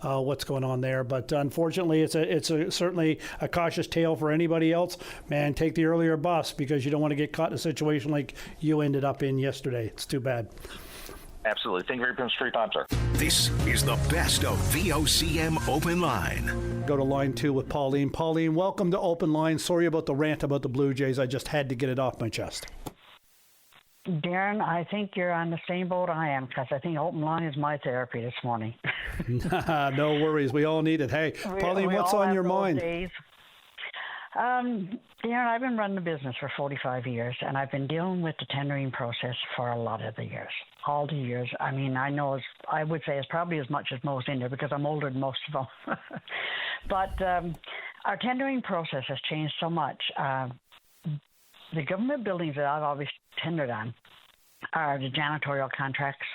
what's going on there. But unfortunately, it's certainly a cautious tale for anybody else. Man, take the earlier bus, because you don't want to get caught in a situation like you ended up in yesterday. It's too bad. Absolutely. Thank you very much for your time, sir. This is the best of VOCM Open Line. Go to line 2 with Pauline. Pauline, welcome to Open Line. Sorry about the rant about the Blue Jays. I just had to get it off my chest. Darren, I think you're on the same boat I am, because I think Open Line is my therapy this morning. No worries. We all need it. Hey, Pauline, what's on your mind? Darren, I've been running the business for 45 years, and I've been dealing with the tendering process for a lot of the years. All the years. I mean, I would say it's probably as much as most in there, because I'm older than most of them. But our tendering process has changed so much. The government buildings that I've always tendered on are the janitorial contracts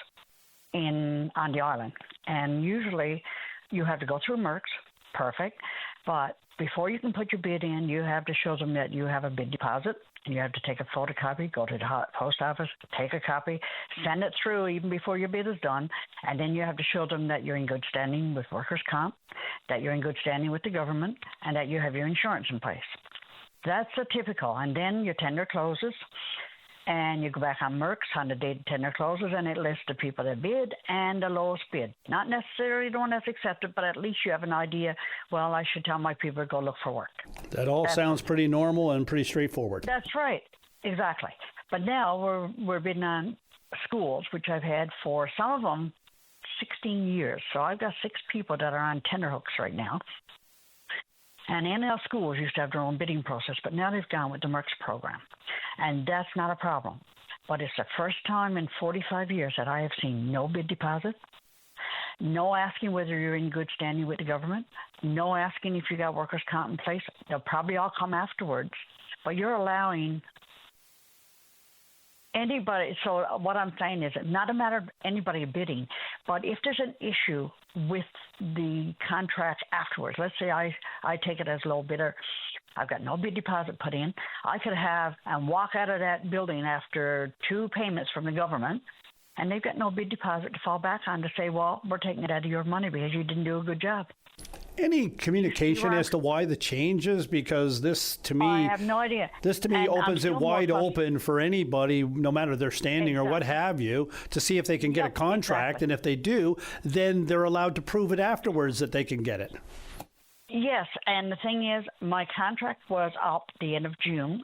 on the island. And usually you have to go through Merck's, perfect, but before you can put your bid in, you have to show them that you have a bid deposit, and you have to take a photocopy, go to the post office, take a copy, send it through even before your bid is done, and then you have to show them that you're in good standing with workers' comp, that you're in good standing with the government, and that you have your insurance in place. That's a typical. And then your tender closes, and you go back on Merck's on the day the tender closes, and it lists the people that bid and the lowest bid. Not necessarily the one that's accepted, but at least you have an idea, well, I should tell my people to go look for work. That all sounds pretty normal and pretty straightforward. That's right. Exactly. But now we're bidding on schools, which I've had for some of them 16 years. So I've got 6 people that are on tenterhooks right now. And NL schools used to have their own bidding process, but now they've gone with the Merck's program. And that's not a problem. But it's the first time in 45 years that I have seen no bid deposit, no asking whether you're in good standing with the government, no asking if you got workers' comp in place. They'll probably all come afterwards. But you're allowing anybody. So what I'm saying is not a matter of anybody bidding, but if there's an issue with the contract afterwards, let's say I take it as low bidder, I've got no bid deposit put in, I could have and walk out of that building after 2 payments from the government, and they've got no bid deposit to fall back on to say, well, we're taking it out of your money because you didn't do a good job. Any communication as to why the changes? Because this, to me, I have no idea. This, to me, opens it wide open for anybody, no matter their standing or what have you, to see if they can get a contract. And if they do, then they're allowed to prove it afterwards that they can get it. Yes, and the thing is, my contract was up the end of June.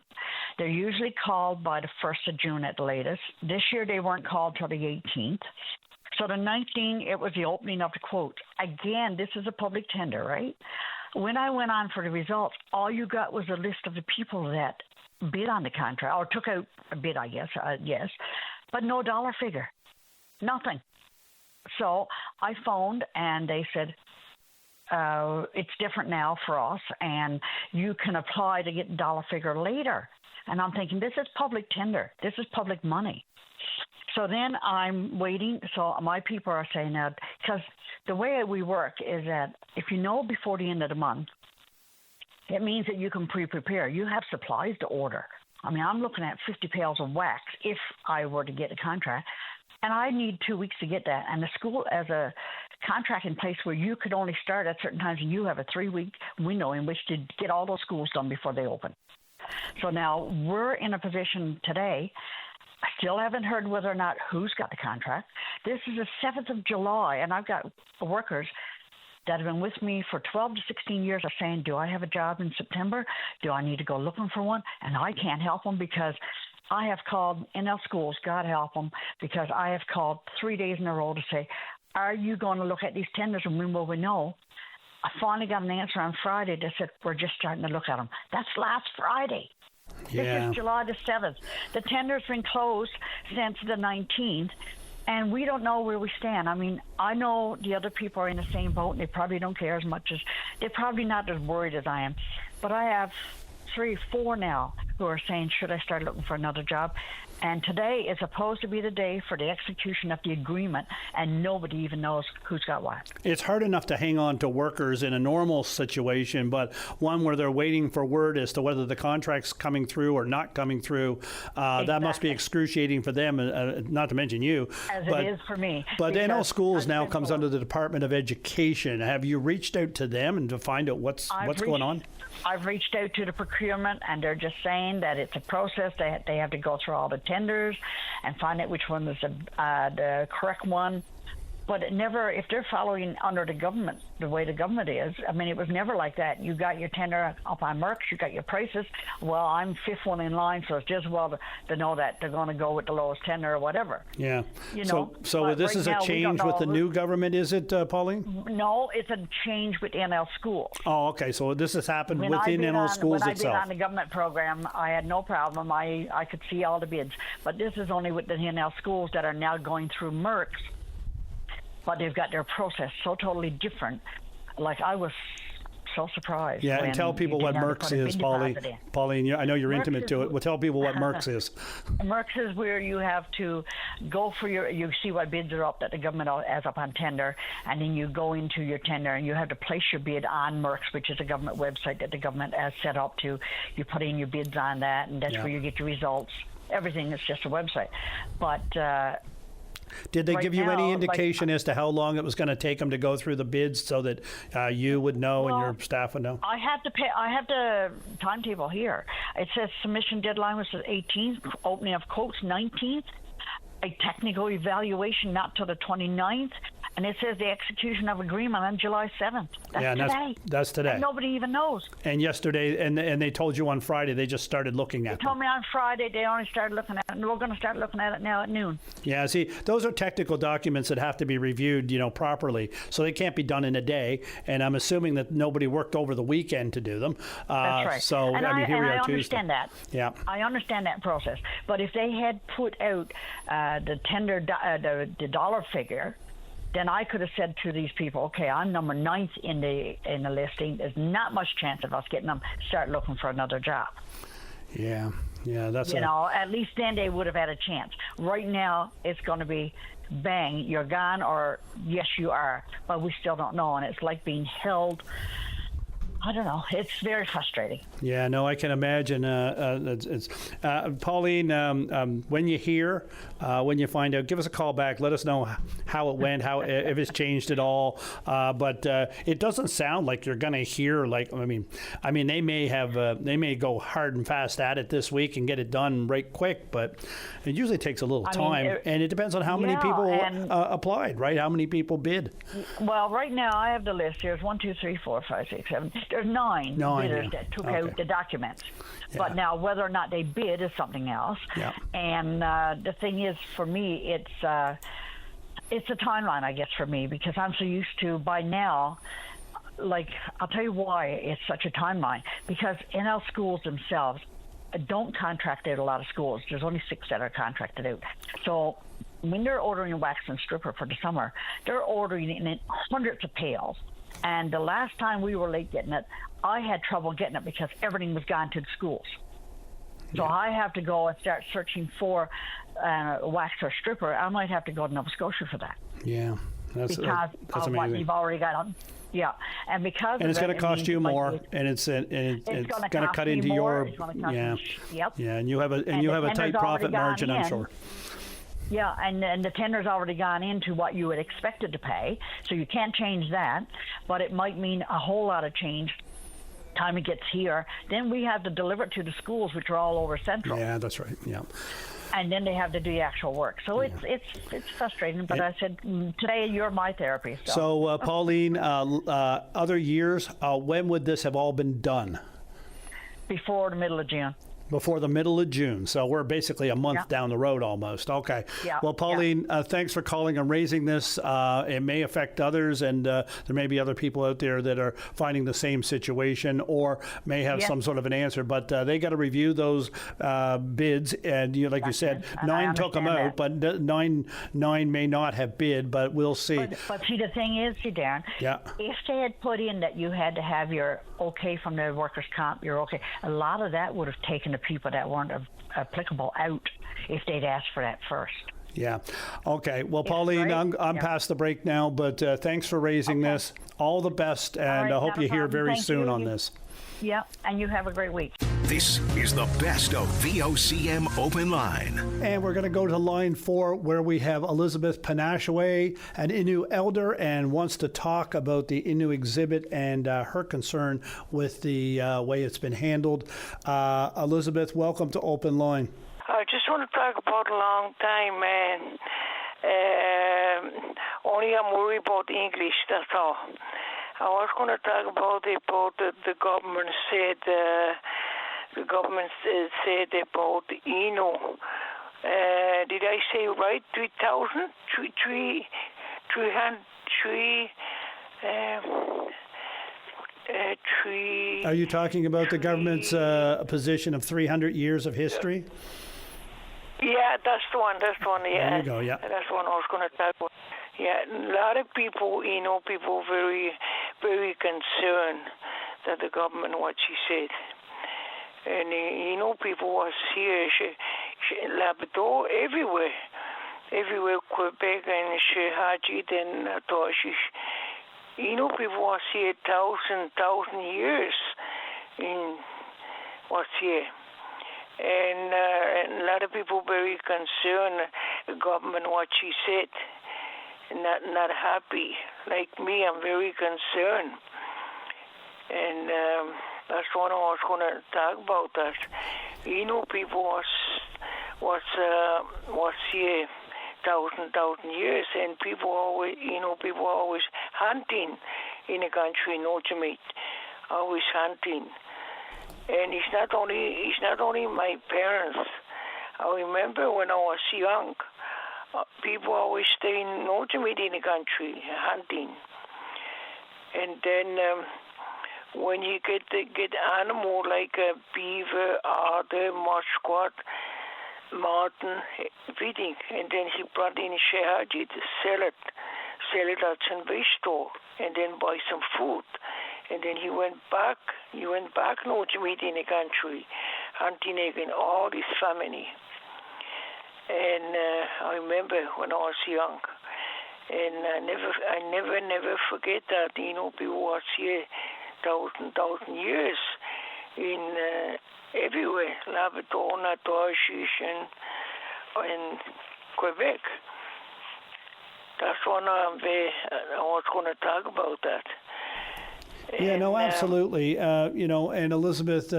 They're usually called by the 1st of June at the latest. This year, they weren't called till the 18th. So the 19th, it was the opening of the quote. Again, this is a public tender, right? When I went on for the results, all you got was a list of the people that bid on the contract, or took out a bid, I guess, yes, but no dollar figure, nothing. So I phoned, and they said, it's different now for us, and you can apply to get dollar figure later. And I'm thinking, this is public tender. This is public money. So then I'm waiting. So my people are saying that, because the way we work is that if you know before the end of the month, it means that you can prepare. You have supplies to order. I mean, I'm looking at 50 pails of wax if I were to get a contract, and I need 2 weeks to get that. And the school has a contract in place where you could only start at certain times, and you have a 3-week window in which to get all those schools done before they open. So now we're in a position today. I still haven't heard whether or not who's got the contract. This is the 7th of July, and I've got workers that have been with me for 12 to 16 years are saying, do I have a job in September? Do I need to go looking for one? And I can't help them because I have called NL Schools, God help them, because I have called 3 days in a row to say, are you going to look at these tenders and when will we know? I finally got an answer on Friday that said, we're just starting to look at them. That's last Friday. Yeah. This is July the 7th. The tender's been closed since the 19th, and we don't know where we stand. I mean, I know the other people are in the same boat, and they probably don't care as much as, they're probably not as worried as I am. But I have 3, 4 now who are saying, should I start looking for another job? And today is supposed to be the day for the execution of the agreement, and nobody even knows who's got what. It's hard enough to hang on to workers in a normal situation, but one where they're waiting for word as to whether the contract's coming through or not coming through, that must be excruciating for them, not to mention you. As it is for me. But NL Schools now comes under the Department of Education. Have you reached out to them and to find out what's going on? I've reached out to the procurement, and they're just saying that it's a process. They have to go through all the tenders and find out which one is the correct one. But it never, if they're following under the government, the way the government is, I mean, it was never like that. You got your tender up on Merck's, you got your prices. Well, I'm 5th one in line, so it's just well to know that they're going to go with the lowest tender or whatever. Yeah. You know, so this is a change with the new government, is it, Pauline? No, it's a change with NL Schools. Oh, okay. So this has happened within NL Schools itself. When itself. I've been on the government program, I had no problem. I could see all the bids. But this is only with the NL Schools that are now going through Merck's. But they've got their process so totally different. Like, I was so surprised. Yeah, and tell people what Merck's is, Pauline. Pauline, I know you're intimate to it. Well, tell people what Merck's is. Merck's is where you have to go for you see what bids are up that the government has up on tender, and then you go into your tender and you have to place your bid on Merck's, which is a government website that the government has set up to. You put in your bids on that, and that's where you get your results. Everything is just a website. But did they give you any indication as to how long it was going to take them to go through the bids so that you would know and your staff would know? I have the timetable here. It says submission deadline was the 18th, opening of quotes 19th, a technical evaluation not till the 29th, and it says the execution of agreement on July 7th. That's today. That's today. And nobody even knows. And yesterday, and they told you on Friday, they just started looking at it. They told me on Friday they only started looking at it, and we're going to start looking at it now at noon. Yeah, see, those are technical documents that have to be reviewed, properly, so they can't be done in a day, and I'm assuming that nobody worked over the weekend to do them. That's right. So, and here we are Tuesday. Understand that. Yeah. I understand that process. But if they had put out the tender, the dollar figure, then I could have said to these people, okay, I'm number 9th in the listing. There's not much chance of us getting them. Start looking for another job. Yeah, that's at least then they would have had a chance. Right now, it's going to be bang, you're gone, or yes, you are, but we still don't know, and it's like being held. I don't know. It's very frustrating. Yeah, no, I can imagine. Pauline, when you hear, when you find out, give us a call back. Let us know how it went, if it's changed at all. But it doesn't sound like you're going to hear. They may go hard and fast at it this week and get it done right quick. But it usually takes a little time, and it depends on how many people applied, right? How many people bid? Well, right now I have the list. There's 1, 2, 3, 4, 5, 6, 7. There's 9 bidders that took out the documents. Yeah. But now whether or not they bid is something else. Yeah. And the thing is, for me, it's a timeline, I guess, for me, because I'm so used to, by now, I'll tell you why it's such a timeline. Because NL Schools themselves don't contract out a lot of schools. There's only 6 that are contracted out. So when they're ordering wax and stripper for the summer, they're ordering it in hundreds of pails. And the last time we were late getting it, I had trouble getting it because everything was gone to the schools. So I have to go and start searching for wax or stripper. I might have to go to Nova Scotia for that. Yeah, that's because of amazing. What you've already got on. Yeah, and because and it's going to cost you more, and it's going to cut into your Yep. Yeah, and you have a tight profit margin, I'm sure. Yeah, and the tender's already gone into what you had expected to pay, so you can't change that, but it might mean a whole lot of change time it gets here, then we have to deliver it to the schools, which are all over Central. Yeah, that's right. Yeah. And then they have to do the actual work. So it's frustrating. But I said, today you're my therapy. So Pauline, other years, when would this have all been done? Before the middle of June. Before the middle of June. So we're basically a month down the road almost. Okay. Yeah. Well, Pauline, thanks for calling and raising this. It may affect others, and there may be other people out there that are finding the same situation or may have some sort of an answer. But they got to review those bids. And like you said, 9 took them out, but nine may not have bid, but we'll see. But see, the thing is, Darren, if they had put in that you had to have your okay from the workers' comp, you're okay, a lot of that would have taken the people that weren't applicable out if they'd asked for that first. Yeah. Okay. Well, Pauline, I'm past the break now, but thanks for raising this. All the best, and I hope you hear very soon on this. Yeah, and you have a great week. This is the best of VOCM Open Line. And we're going to go to line 4, where we have Elizabeth Panashaway, an Innu elder, and wants to talk about the Innu exhibit and her concern with the way it's been handled. Elizabeth, welcome to Open Line. I just want to talk about a long time, man. Only I'm worried about English, that's all. I was going to talk about the government said about Innu. Did I say right? 3,000? 3. Are you talking about the government's position of 300 years of history? Yeah, that's the one. Yeah. There you go. Yeah. That's the one I was going to talk about. Yeah, a lot of people, people very, very concerned that the government, what she said. And, people was here, Labrador, everywhere, Quebec and Shehajit and Toshish. People was here 1,000 years in what's here. And a lot of people very concerned, the government, what she said. Not happy. Like me, I'm very concerned. And that's what I was going to talk about. That people was here 1,000 years, and people always hunting in the country, always hunting. And it's not only my parents. I remember when I was young. People always stay in the country, hunting. And then when you get animal like a beaver, otter, musquat, marten, everything, and then he brought in Shehaji to sell it at Sunway store, and then buy some food. And then he went back in the country, hunting again, all his family. And I remember when I was young, and I never forget that. People was here 1,000 years in everywhere, Labrador, Natoshish, and Quebec. That's what I was going to talk about that. Yeah, no, absolutely. And Elizabeth,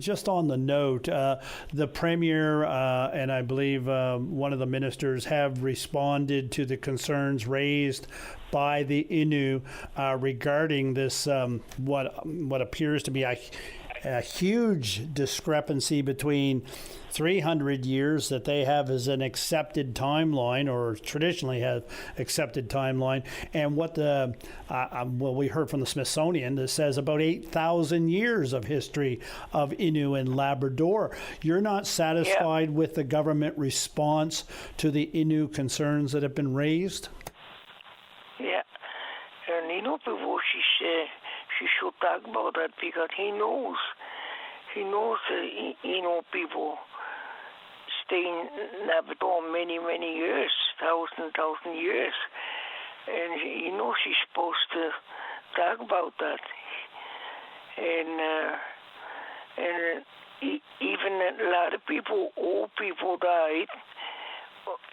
just on the note, the Premier and I believe one of the ministers have responded to the concerns raised by the Innu regarding this, what appears to be a huge discrepancy between 300 years that they have as an accepted timeline, or traditionally have accepted timeline, and what we heard from the Smithsonian that says about 8,000 years of history of Innu and Labrador. You're not satisfied with the government response to the Innu concerns that have been raised? Yeah, and she should talk about that, because he knows people stay in Labrador many years, thousand years, and she's supposed to talk about that. And even a lot of people, old people died,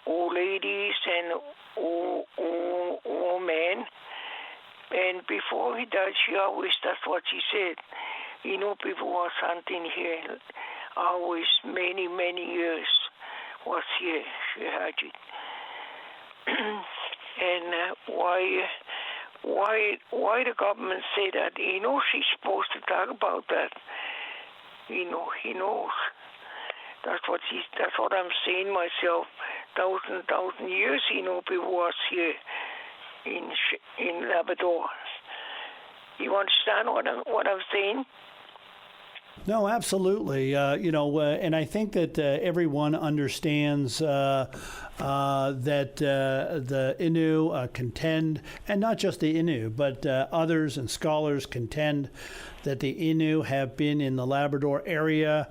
old ladies and old men. And before he died, that's what she said. people was hunting here always many, many years was here, she had it. And why the government say that? She's supposed to talk about that. He knows. That's what I'm saying myself. Thousand years, people was here in Labrador. You understand what I'm saying? No, absolutely. And I think that everyone understands that the Innu contend, and not just the Innu, but others and scholars contend that the Innu have been in the Labrador area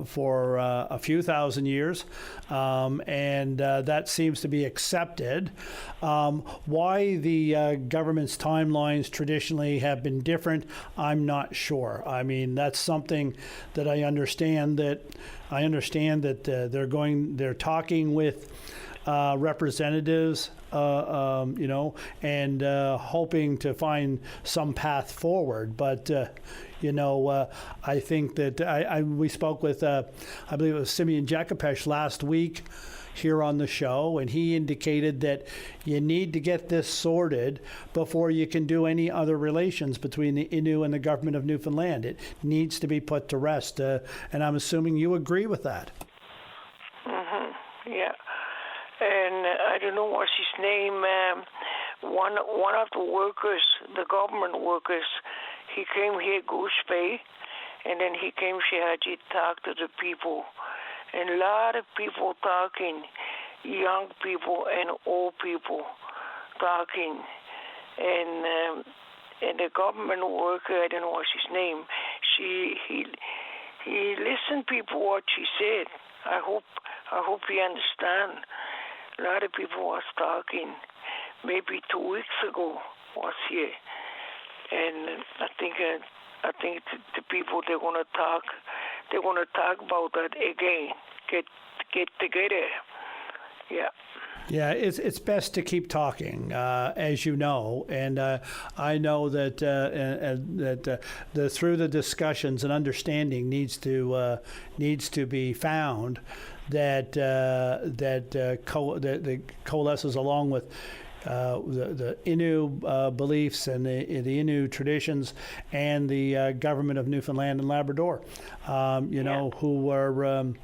for a few thousand years, and that seems to be accepted. Why the government's timelines traditionally have been different, I'm not sure. I mean, that's something that I understand that they're talking with representatives, and hoping to find some path forward. But I think that we spoke with, I believe it was Simeon Jakopesh last week here on the show, and he indicated that you need to get this sorted before you can do any other relations between the Innu and the government of Newfoundland. It needs to be put to rest, and I'm assuming you agree with that. Yeah. And I don't know what's his name. One of the workers, the government workers, he came here, Goose Bay, and then he came here to talk to the people. And a lot of people talking, young people and old people talking. And the government worker, I don't know what's his name, he listened people what she said. I hope he understand. A lot of people was talking, maybe 2 weeks ago was here, and I think the people they're gonna talk about that again. Get together. Yeah. Yeah, it's best to keep talking, as you know, and I know that through the discussions and understanding needs to be found that coalesces along with the Innu beliefs and the Innu traditions and the government of Newfoundland and Labrador, who are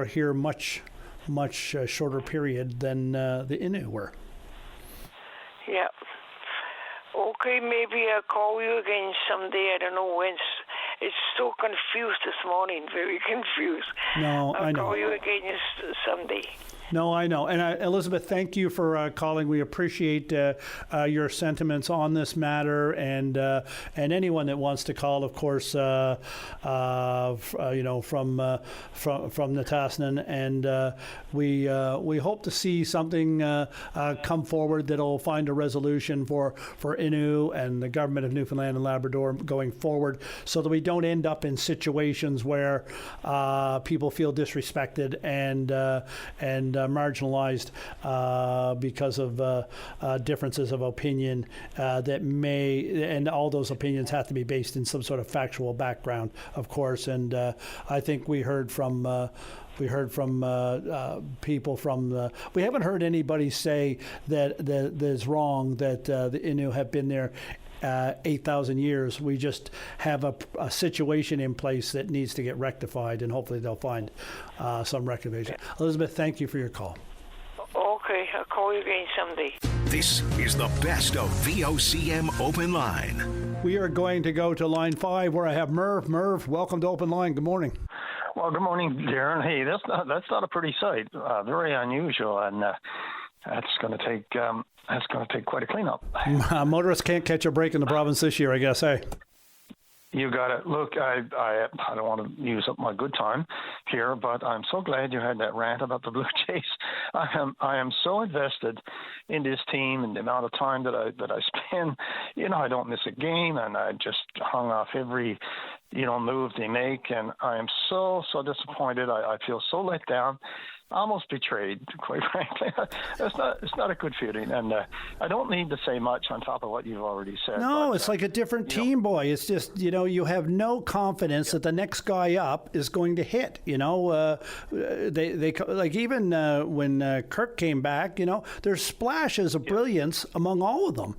here much shorter period than the Innu were. Yeah. Okay, maybe I'll call you again someday. I don't know when. It's so confused this morning, very confused. No, I know. I'll call you again someday. No, I know. And Elizabeth, thank you for calling. We appreciate your sentiments on this matter, and anyone that wants to call, of course, from Netassnan, and we hope to see something come forward that'll find a resolution for Innu and the government of Newfoundland and Labrador going forward, so that we don't end up in situations where people feel disrespected and marginalized because of differences of opinion and all those opinions have to be based in some sort of factual background, of course. And I think we heard from people from we haven't heard anybody say that is wrong that the Innu have been there 8,000 years. We just have a situation in place that needs to get rectified, and hopefully they'll find some rectification. Elizabeth, thank you for your call. Okay, I'll call you again someday. This is the best of VOCM Open Line. We are going to go to line 5 where I have Merv. Merv, welcome to Open Line. Good morning. Well, good morning, Darren. Hey, that's not a pretty sight. Very unusual, and that's going to take quite a cleanup. Motorists can't catch a break in the province this year, I guess. Hey. You got it. Look, I don't want to use up my good time here, but I'm so glad you had that rant about the Blue Jays. I am so invested in this team and the amount of time that I spend. I don't miss a game, and I just hung off every move they make, and I am so disappointed. I feel so let down. almost betrayed, quite frankly. It's not a good feeling, and I don't need to say much on top of what you've already said. No, it's like a different team, boy. It's just, you have no confidence that the next guy up is going to hit. They like, even when Kirk came back, there's splashes of brilliance among all of them.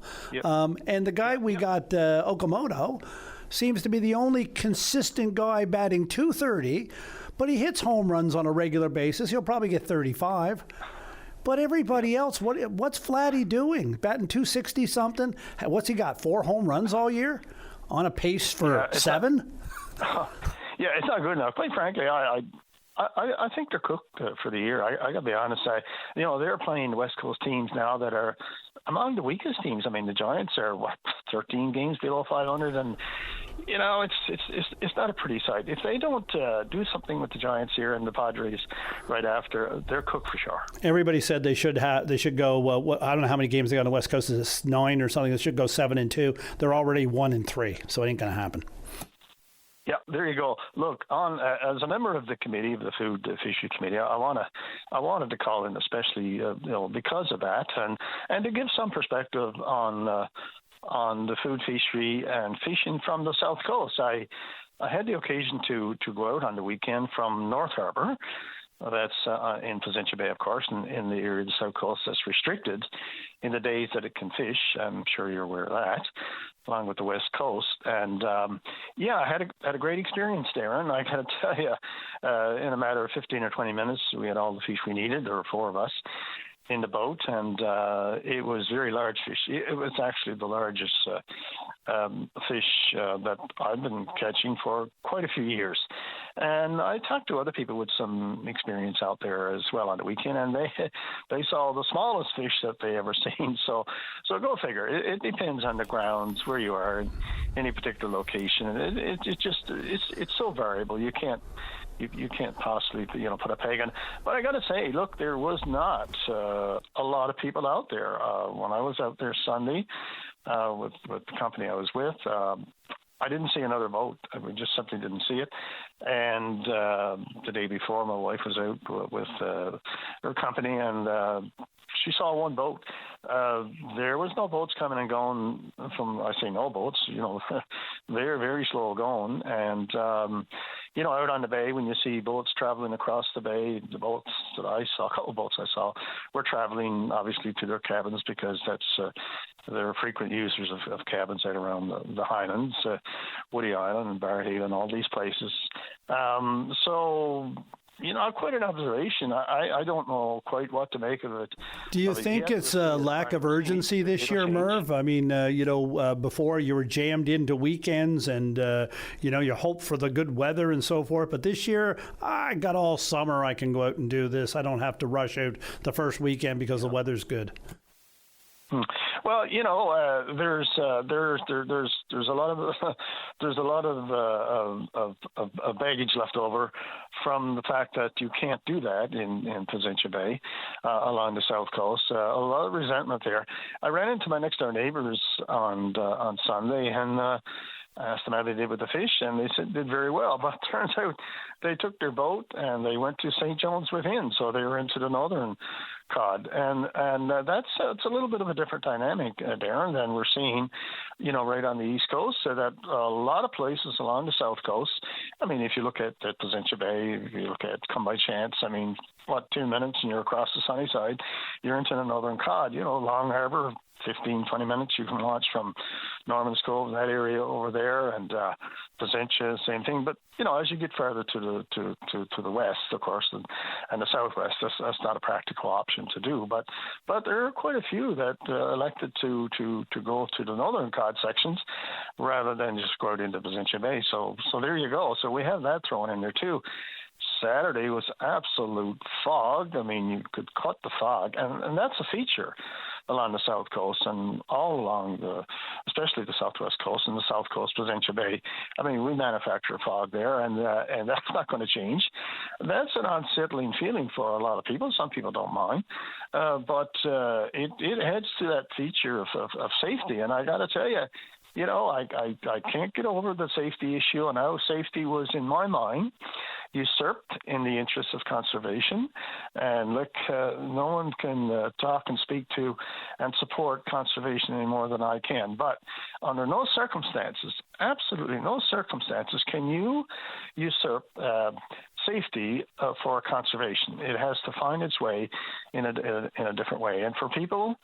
And the guy we got, Okamoto, seems to be the only consistent guy batting .230. But he hits home runs on a regular basis. He'll probably get 35. But everybody else, what's Vladdy doing? Batting .260 something? What's he got? 4 home runs all year? On a pace for 7? It's not good enough. Quite frankly, I think they're cooked for the year. I got to be honest. They're playing West Coast teams now that are among the weakest teams. I mean, the Giants are 13 games below 500, and it's not a pretty sight. If they don't do something with the Giants here and the Padres right after, they're cooked for sure. Everybody said they should go. I don't know how many games they got on the West Coast. Is it 9 or something? They should go 7-2. They're already 1-3, so it ain't going to happen. Yeah, there you go. Look, as a member of the committee, of the Food Fishery Committee, I wanted to call in, especially because of that, and to give some perspective on the food fishery and fishing from the South Coast. I had the occasion to go out on the weekend from North Harbour. That's in Placentia Bay, of course, in the area of the South Coast that's restricted in the days that it can fish. I'm sure you're aware of that, along with the West Coast. And, I had a great experience, Darren. I got to tell you, in a matter of 15 or 20 minutes, we had all the fish we needed. There were 4 of us in the boat, and it was very large fish. It was actually the largest fish that I've been catching for quite a few years. And I talked to other people with some experience out there as well on the weekend, and they saw the smallest fish that they ever seen. So go figure. It depends on the grounds, where you are in any particular location. And it's so variable. You can't possibly put a peg on. But I got to say, look, there was not a lot of people out there when I was out there Sunday with the company I was with. I didn't see another boat. I just simply didn't see it. And the day before, my wife was out with her company, and she saw one boat. There was no boats coming and going I say no boats, they're very slow going. And, out on the bay, when you see boats traveling across the bay, the boats that I saw, a couple of boats I saw, were traveling obviously to their cabins, because that's they're frequent users of cabins right around the Highlands, Woody Island and Barrhaven, all these places. Quite an observation. I don't know quite what to make of it. Do you think it's a lack of urgency this year, Merv? I mean, before you were jammed into weekends and, you hope for the good weather and so forth. But this year, I got all summer. I can go out and do this. I don't have to rush out the first weekend because the weather's good. Well, there's a lot of baggage left over from the fact that you can't do that in Placentia Bay along the South Coast. A lot of resentment there. I ran into my next door neighbors on Sunday, and asked them how they did with the fish, and they said did very well. But turns out they took their boat and they went to St. John's within, so they were into the northern cod, and that's a little bit of a different dynamic, Darren, than we're seeing, right on the East Coast. So that a lot of places along the South Coast. I mean, if you look at Placentia Bay, if you look at Come By Chance, 2 minutes and you're across the sunny side, you're into the northern cod. Long Harbour, 15, 20 minutes you can watch from Norman's Cove, that area over there, and Placentia, same thing. But as you get further to the west, of course, and the southwest, that's not a practical option to do. But there are quite a few that elected to go to the northern cod sections rather than just go out into Placentia Bay. So there you go. So we have that thrown in there too. Saturday was absolute fog. I mean, you could cut the fog, and that's a feature along the South Coast and all along especially the Southwest Coast and the South Coast, Placentia Bay. I mean, we manufacture fog there, and that's not going to change. That's an unsettling feeling for a lot of people. Some people don't mind, but it heads to that feature of safety. And I got to tell you, I can't get over the safety issue, and how safety was in my mind usurped in the interest of conservation. And look, no one can talk and speak to and support conservation any more than I can. But under no circumstances, absolutely no circumstances, can you usurp safety for conservation. It has to find its way in a different way. And for people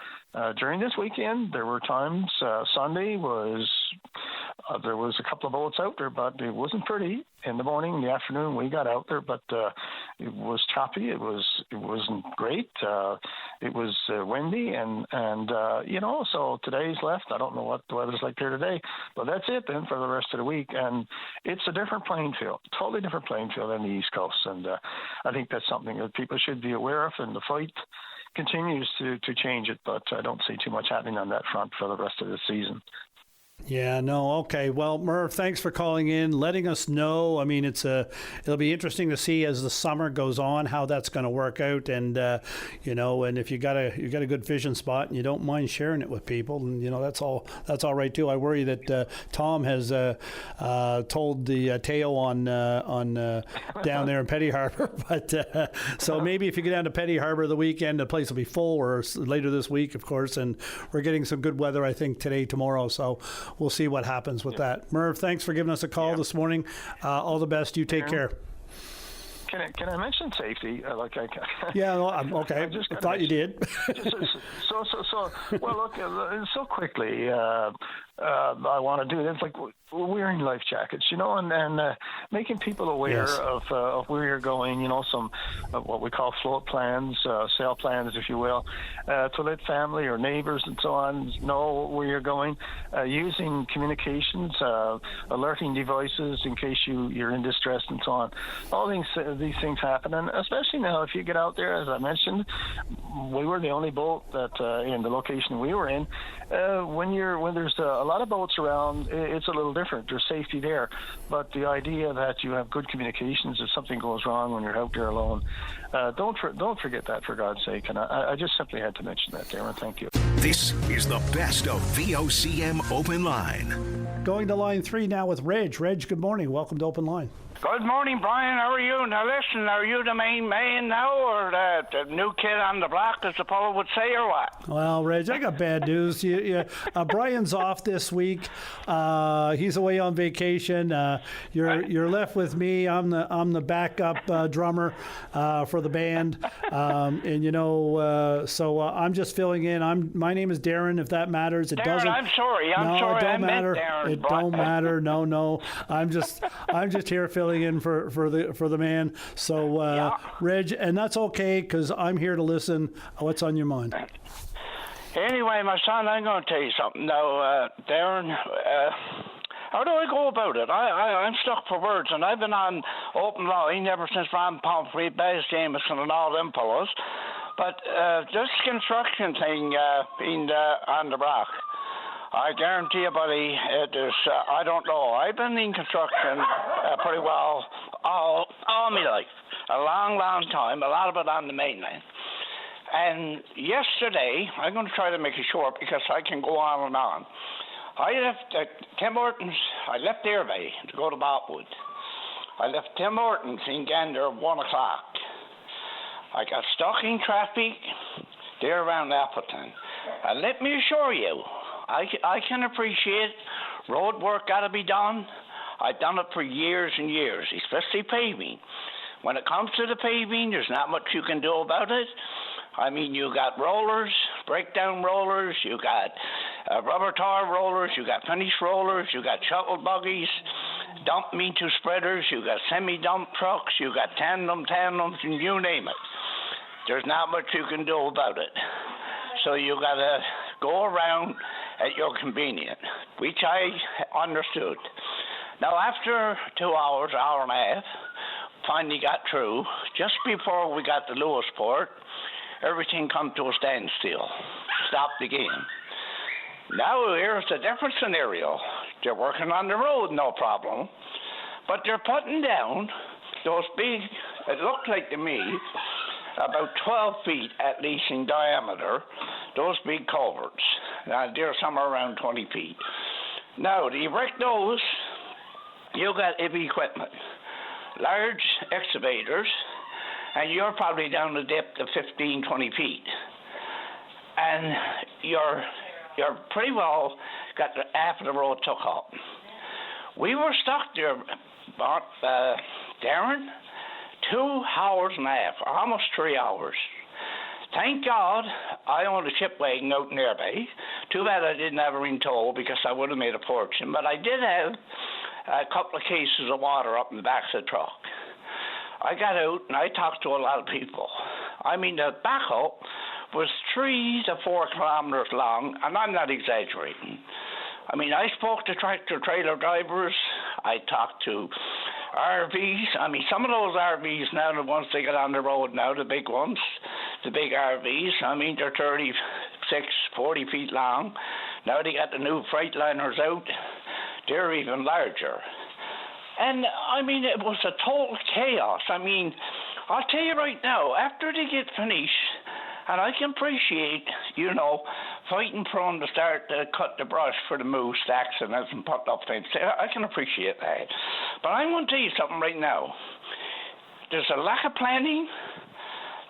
during this weekend, there were times. Sunday was there was a couple of boats out there, but it wasn't pretty. In the morning, in the afternoon, we got out there, but it was choppy. It wasn't great. It was windy, and so today's left. I don't know what the weather's like here today, but that's it then for the rest of the week. And it's a different playing field, totally different playing field than the East Coast. And I think that's something that people should be aware of. And the fight continues to change it, but I don't see too much happening on that front for the rest of the season. Yeah, no, okay. Well, Murph, thanks for calling in, letting us know. I mean, it'll be interesting to see as the summer goes on how that's going to work out, and and if you got a good fishing spot and you don't mind sharing it with people, and that's all right too. I worry that Tom has told the tale on down there in Petty Harbor, but so maybe if you get down to Petty Harbor the weekend, the place will be full, or later this week, of course, and we're getting some good weather, I think, today, tomorrow, so we'll see what happens with that. Merv, thanks for giving us a call this morning. All the best. You take care. Can I mention safety? Yeah, no, okay. I thought you did. Well, look, so quickly, I want to do this, like wearing life jackets, and making people aware of where you're going, some what we call float plans, sail plans, if you will, to let family or neighbors and so on know where you're going, using communications, alerting devices in case you're in distress and so on. All these things happen, and especially now if you get out there, as I mentioned, we were the only boat that in the location we were in. When there's a lot of boats around, it's a little different. There's safety there, but the idea that you have good communications if something goes wrong when you're out there alone, don't forget that, for God's sake. And I just simply had to mention that, Darren. Thank you. This is the best of VOCM Open Line. Going to line 3 now with Reg. Reg, good morning. Welcome to Open Line. Good morning, Brian. How are you? Now, listen, are you the main man now, or the new kid on the block, as the fellow would say, or what? Well, Reg, I got bad news. Brian's off this week. He's away on vacation. You're left with me. I'm the backup drummer for the band, so I'm just filling in. My name is Darren. If that matters, it Darren, doesn't. I'm sorry. It don't I matter. meant Darren. It don't matter. No. I'm just here filling in for the man. So Reg, and that's okay because I'm here to listen. What's on your mind? Anyway, my son, I'm going to tell you something now, Darren. How do I go about it? I'm stuck for words, and I've been on Open Line ever since Ron Pomfrey, Baz Jameson, and all them fellows. But this construction thing being on the block, I guarantee you, buddy, I don't know. I've been in construction pretty well all my life, a long, long time, a lot of it on the mainland. And yesterday, I'm going to try to make it short because I can go on and on. I left Tim Hortons, I left Airbay to go to Botwood. I left Tim Hortons in Gander at 1 o'clock. I got stuck in traffic there around Appleton. And let me assure you, I can appreciate road work got to be done. I've done it for years and years, especially paving. When it comes to the paving, there's not much you can do about it. I mean, you got rollers, breakdown rollers, you got rubber tar rollers, you got finish rollers, you got shuttle buggies, dump meter spreaders, you got semi-dump trucks, you got tandems, and you name it. There's not much you can do about it. So you got to go around at your convenience, which I understood. Now, after 2 hours, hour and a half, finally got through. Just before we got to Lewisport, everything come to a standstill. Stopped again. Now here's a different scenario. They're working on the road, no problem. But they're putting down those big, it looked like to me, about 12 feet at least in diameter, those big culverts. They're somewhere around 20 feet. Now, to erect those, you got heavy equipment. large excavators, and you're probably down a depth of 15, 20 feet. And you're pretty well got half of the road took up. We were stuck there, Darren, 2 hours and a half, or almost 3 hours. Thank God I owned a chip wagon out nearby. Too bad I didn't have a ring tow because I would have made a fortune. But I did have a couple of cases of water up in the back of the truck. I got out and I talked to a lot of people. I mean, the backhoe was 3 to 4 kilometers long, and I'm not exaggerating. I mean, I spoke to tractor-trailer drivers. I talked to RVs. I mean, some of those RVs now, the ones they get on the road now, the big ones, the big RVs, I mean, they're 36, 40 feet long. Now they got the new Freightliners out. They're even larger. And, I mean, it was a total chaos. I mean, I'll tell you right now, after they get finished, and I can appreciate, you know, fighting for them to start to cut the brush for the moose, the accidents, and put up things. I can appreciate that. But I'm going to tell you something right now. There's a lack of planning,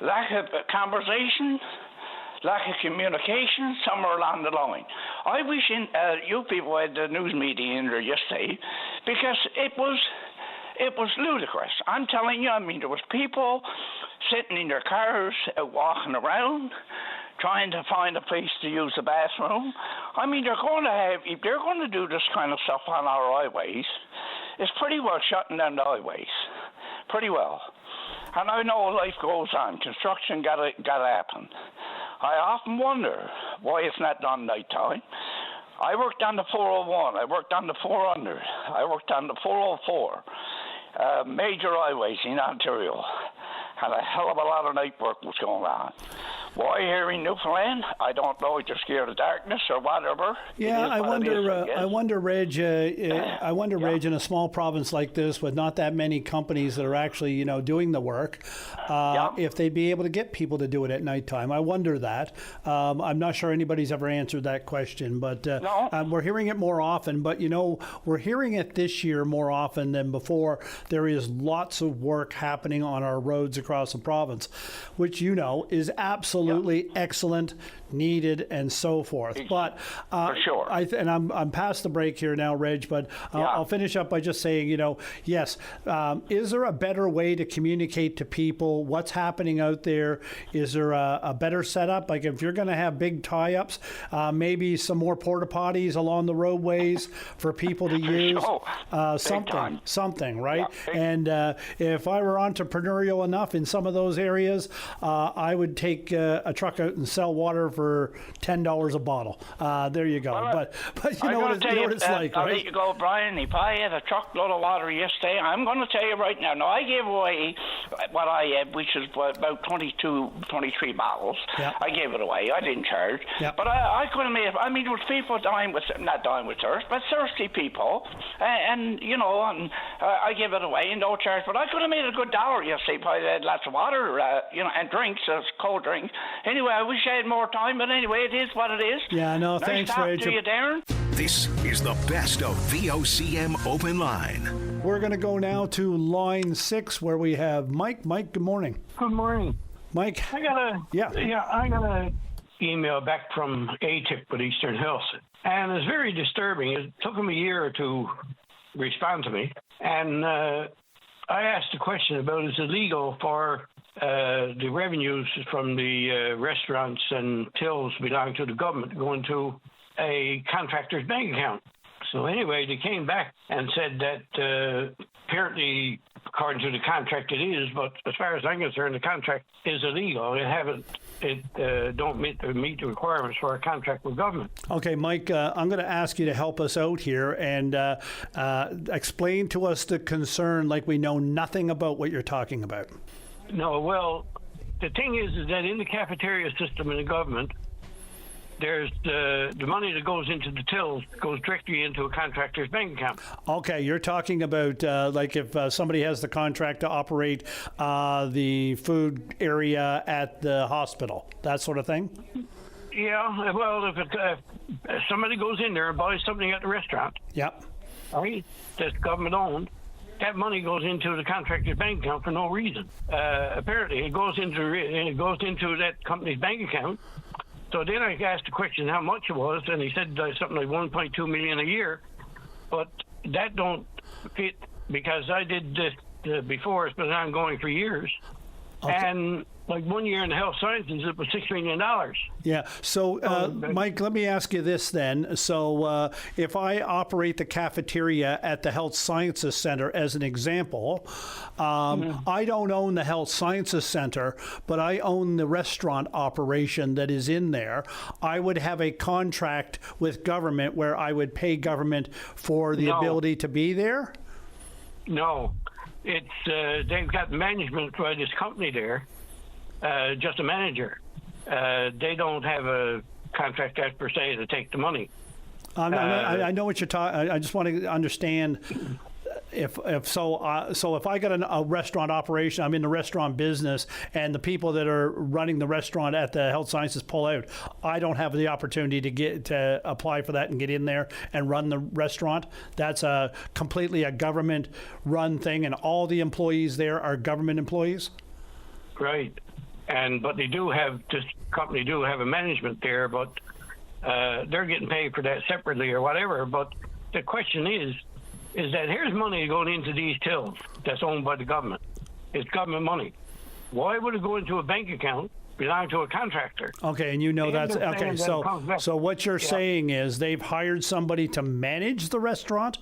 lack of conversation, lack of communication somewhere along the line. I wish you people had the news meeting in there yesterday, because it was ludicrous. I'm telling you, I mean, there was people sitting in their cars, walking around, trying to find a place to use the bathroom. I mean, if they're going to do this kind of stuff on our highways, it's pretty well shutting down the highways. Pretty well. And I know life goes on. Construction got to happen. I often wonder why it's not done nighttime. I worked on the 401. I worked on the 400. I worked on the 404. Major highways in Ontario. And a hell of a lot of night work was going on. Why here in Newfoundland? I don't know. Just scared of darkness or whatever. Yeah, I wonder, Reg. Reg, in a small province like this, with not that many companies that are actually, you know, doing the work, if they'd be able to get people to do it at nighttime. I wonder that. I'm not sure anybody's ever answered that question, but we're hearing it more often. But you know, we're hearing it this year more often than before. There is lots of work happening on our roads across the province, which you know is absolutely excellent, needed, and so forth. But for sure. I'm past the break here now, Reg. But I'll finish up by just saying, you know, yes. Is there a better way to communicate to people what's happening out there? Is there a better setup? Like if you're going to have big tie-ups, maybe some more porta potties along the roadways for people to use. Something, right? Yeah, and if I were entrepreneurial enough in some of those areas, I would take a truck out and sell water for $10 a bottle. There you go. Well, but you know what it's like, I'll right? let you go, Brian. If I had a truckload of water yesterday, I'm going to tell you right now. Now, I gave away what I had, which is about 22, 23 bottles. Yeah. I gave it away. I didn't charge. Yeah. But I could have made, I mean, there was people not dying with thirst, but thirsty people. And you know, I gave it away and no charge. But I could have made a good $1 yesterday if I had lots of water, you know, and drinks, cold drinks. Anyway, I wish I had more time, but anyway, it is what it is. Yeah, no, thanks, Reg. Nice talking to you, Darren. This is the best of VOCM Open Line. We're going to go now to line 6 where we have Mike. Mike, good morning. Good morning. Mike. I got an email back from ATIP with Eastern Hills, and it's very disturbing. It took them a year to respond to me, and I asked a question about is it legal for the revenues from the restaurants and tills belong to the government going to a contractor's bank account. So anyway, they came back and said that apparently, according to the contract, it is, but as far as I'm concerned, the contract is illegal. It don't meet the requirements for a contract with government. Okay, Mike, I'm going to ask you to help us out here and explain to us the concern like we know nothing about what you're talking about. No, well, the thing is that in the cafeteria system in the government, there's the money that goes into the tills goes directly into a contractor's bank account. Okay, you're talking about like if somebody has the contract to operate the food area at the hospital, that sort of thing? Yeah, well, if somebody goes in there and buys something at the restaurant, yep, right, that's government owned, that money goes into the contractor's bank account for no reason. Apparently, it goes into that company's bank account. So then I asked the question how much it was, and he said something like $1.2 million a year. But that don't fit because I did this before. It's been ongoing for years. Okay. And like 1 year in the health sciences, it was $6 million. Yeah. So, Mike, let me ask you this then. So, if I operate the cafeteria at the Health Sciences Center as an example, I don't own the Health Sciences Center, but I own the restaurant operation that is in there. I would have a contract with government where I would pay government for the ability to be there? No. It's they've got management by this company there. Just a manager. They don't have a contract as per se to take the money. I know what you're talking. I just want to understand if I got a restaurant operation, I'm in the restaurant business, and the people that are running the restaurant at the health sciences pull out, I don't have the opportunity to apply for that and get in there and run the restaurant. That's completely a government run thing, and all the employees there are government employees. Right. But they do have, this company do have a management there, but they're getting paid for that separately or whatever. But the question is that here's money going into these tills that's owned by the government. It's government money. Why would it go into a bank account belonging to a contractor? Okay, and you know that's okay. So what you're saying is they've hired somebody to manage the restaurant,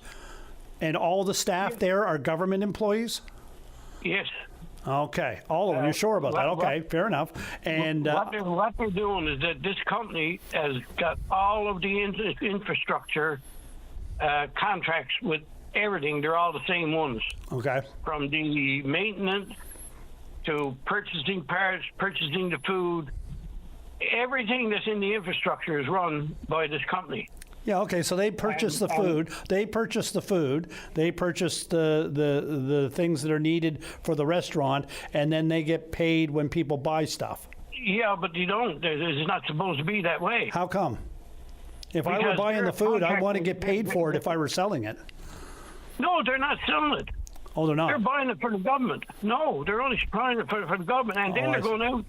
and all the staff there are government employees? Yes. Okay, all of them. You're sure about that? Okay, fair enough. And what they're doing is that this company has got all of the infrastructure contracts with everything. They're all the same ones. Okay. From the maintenance to purchasing parts, purchasing the food, everything that's in the infrastructure is run by this company. Yeah, okay, so they purchase the food. They purchase the food. They purchase the things that are needed for the restaurant, and then they get paid when people buy stuff. Yeah, but you don't. It's not supposed to be that way. How come? If I were buying the food, I want to get paid for it if I were selling it. No, they're not selling it. Oh, they're not? They're buying it for the government. No, they're only buying it for the government, and then they're going out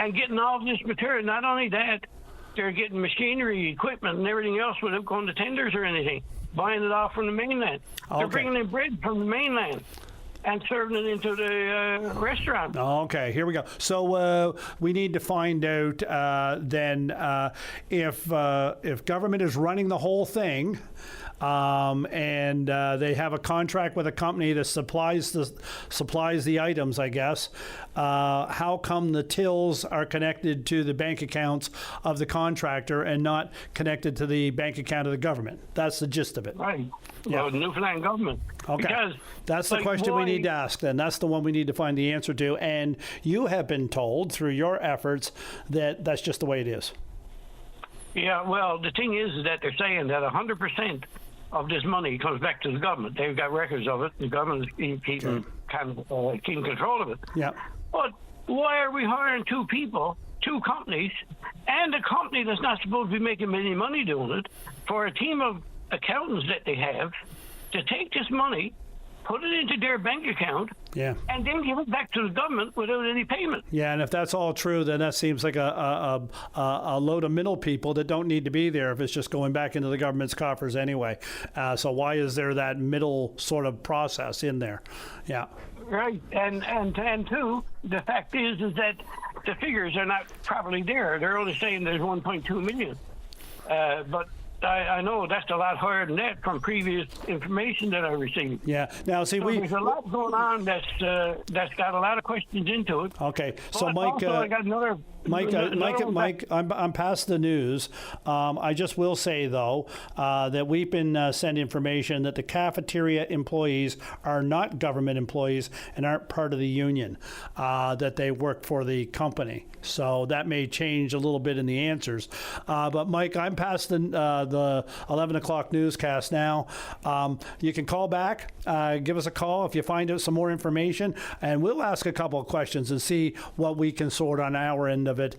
and getting all this material. Not only that, they're getting machinery, equipment, and everything else without going to tenders or anything, buying it off from the mainland. Okay. They're bringing in bread from the mainland and serving it into the restaurant. Okay, here we go. So we need to find out then if government is running the whole thing, and they have a contract with a company that supplies the items, I guess. How come the tills are connected to the bank accounts of the contractor and not connected to the bank account of the government? That's the gist of it. Right. Yeah. Well, Newfoundland government. Okay. Because, that's the question we need to ask then. That's the one we need to find the answer to. And you have been told through your efforts that that's just the way it is. Yeah, well, the thing is that they're saying that 100% of this money comes back to the government. They've got records of it. The government is keeping control of it. Yeah. But why are we hiring two companies, and a company that's not supposed to be making any money doing it, for a team of accountants that they have to take this money, put it into their bank account, and then give it back to the government without any payment? Yeah, and if that's all true, then that seems like a load of middle people that don't need to be there if it's just going back into the government's coffers anyway. So why is there that middle sort of process in there? Yeah. Right, and two, the fact is that the figures are not properly there. They're only saying there's 1.2 million, but I know that's a lot higher than that from previous information that I received. Yeah. Now, see, there's a lot going on that's got a lot of questions into it. Okay. So, Mike, also, I got another. Mike, I'm past the news. I just will say, though, that we've been sent information that the cafeteria employees are not government employees and aren't part of the union, that they work for the company. So that may change a little bit in the answers. But, Mike, I'm past the 11 o'clock newscast now. You can call back, give us a call if you find out some more information, and we'll ask a couple of questions and see what we can sort on our end of of it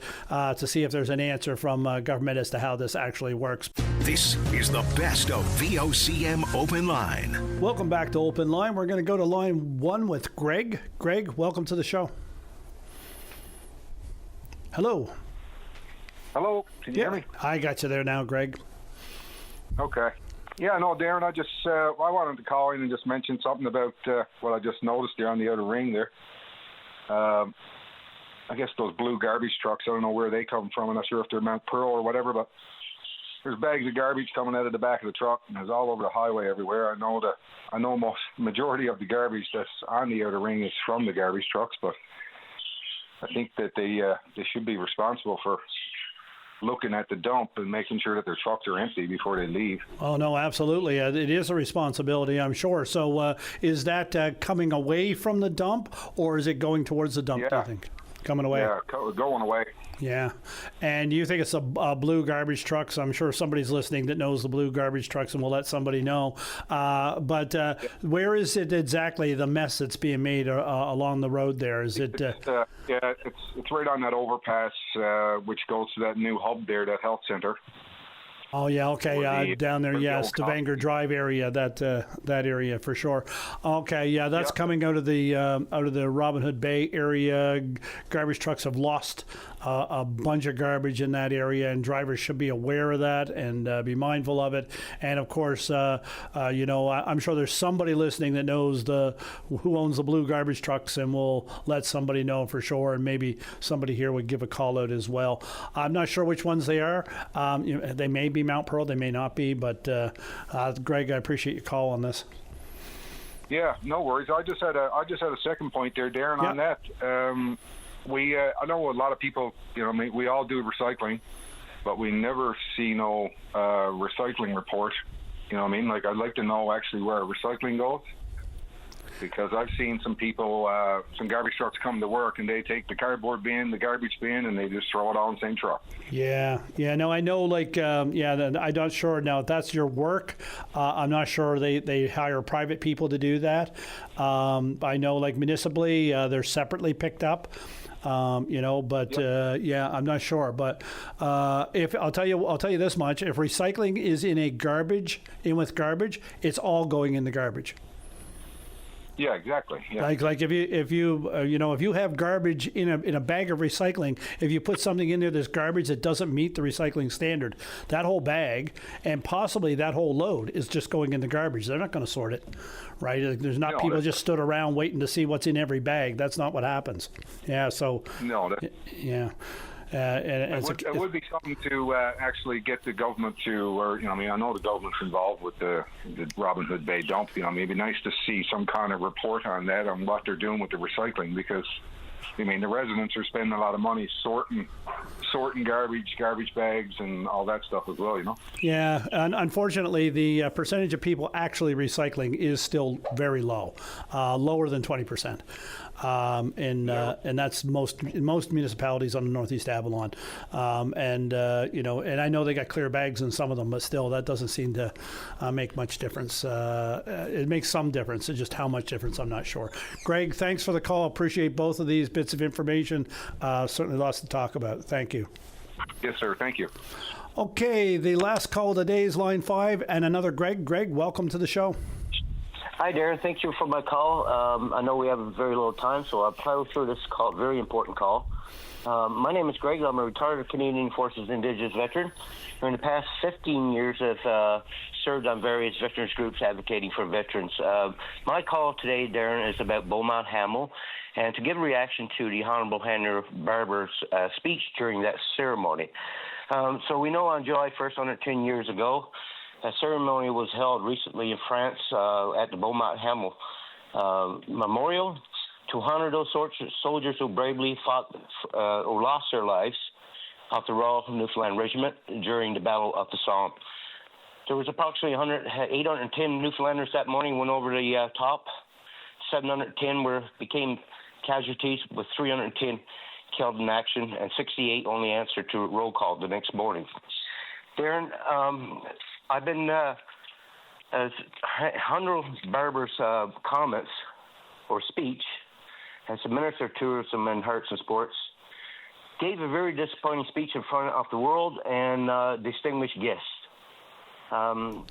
to see if there's an answer from government as to how this actually works. This is the best of VOCM Open Line. Welcome back to Open Line. We're going to go to line 1 with Greg. Greg, welcome to the show. Hello. Hello, can you hear me? I got you there now, Greg. Okay. Yeah, no, Darren, I wanted to call in and just mention something about what I just noticed there on the outer ring there. I guess those blue garbage trucks, I don't know where they come from. I'm not sure if they're Mount Pearl or whatever, but there's bags of garbage coming out of the back of the truck, and it's all over the highway everywhere. I know majority of the garbage that's on the outer ring is from the garbage trucks, but I think that they should be responsible for looking at the dump and making sure that their trucks are empty before they leave. Oh, no, absolutely. It is a responsibility, I'm sure. So is that coming away from the dump, or is it going towards the dump, do you think? Coming away? Yeah, going away. Yeah. And you think it's a blue garbage trucks? I'm sure somebody's listening that knows the blue garbage trucks and will let somebody know. But where is it exactly, the mess that's being made along the road there? Is it? It's right on that overpass, which goes to that new hub there, that health center. Oh yeah, okay, down there, Stavanger Drive area, that area for sure. Okay, yeah, that's coming out of the Robin Hood Bay area. Garbage trucks have lost a bunch of garbage in that area, and drivers should be aware of that and be mindful of it. And of course, I'm sure there's somebody listening that knows who owns the blue garbage trucks, and will let somebody know for sure. And maybe somebody here would give a call out as well. I'm not sure which ones they are. They may be Mount Pearl, they may not be, but Greg, I appreciate your call on this. Yeah, no worries. I just had a second point there, Darren, on that. I know a lot of people, we all do recycling, but we never see no recycling report. You know what I mean? Like, I'd like to know actually where recycling goes, because I've seen some people, some garbage trucks come to work, and they take the cardboard bin, the garbage bin, and they just throw it all in the same truck. Yeah, no, I know, I'm not sure. Now, if that's your work, I'm not sure they hire private people to do that. I know, municipally, they're separately picked up. I'm not sure. But if I'll tell you this much: if recycling is with garbage, it's all going in the garbage. Yeah, exactly. Yeah. Like if you have garbage in a bag of recycling, if you put something in there that's garbage that doesn't meet the recycling standard, that whole bag and possibly that whole load is just going in the garbage. They're not going to sort it, right? There's not people just stood around waiting to see what's in every bag. That's not what happens. Yeah. So. No. Yeah. It would be something to actually get the government to, I know the government's involved with the Robin Hood Bay dump. It'd be nice to see some kind of report on that, on what they're doing with the recycling, because, the residents are spending a lot of money sorting garbage bags and all that stuff as well, Yeah, and unfortunately, the percentage of people actually recycling is still very low, lower than 20%. And that's most municipalities on the Northeast Avalon, and I know they got clear bags in some of them, but still that doesn't seem to make much difference. It makes some difference. It's just how much difference, I'm not sure. Greg, thanks for the call. Appreciate both of these bits of information. Certainly lots to talk about. Thank you. Yes, sir. Thank you. Okay, the last call of the day is line 5, and another Greg. Greg, welcome to the show. Hi, Darren. Thank you for my call. I know we have very little time, so I'll plow through this call. Very important call. My name is Greg. I'm a retired Canadian Forces Indigenous veteran. In the past 15 years, I've served on various veterans groups advocating for veterans. My call today, Darren, is about Beaumont Hamel, and to give a reaction to the Honorable Henry Barber's speech during that ceremony. So we know on July 1st, 110 years ago, a ceremony was held recently in France at the Beaumont Hamel Memorial to honor those soldiers who bravely fought or lost their lives of the Royal Newfoundland Regiment during the Battle of the Somme. There was approximately 810 Newfoundlanders that morning went over the top. 710 became casualties, with 310 killed in action, and 68 only answered to roll call the next morning. Darren, I've been Honorable Barber's comments or speech as the Minister of Tourism and Arts and Sports gave a very disappointing speech in front of the world and distinguished guests.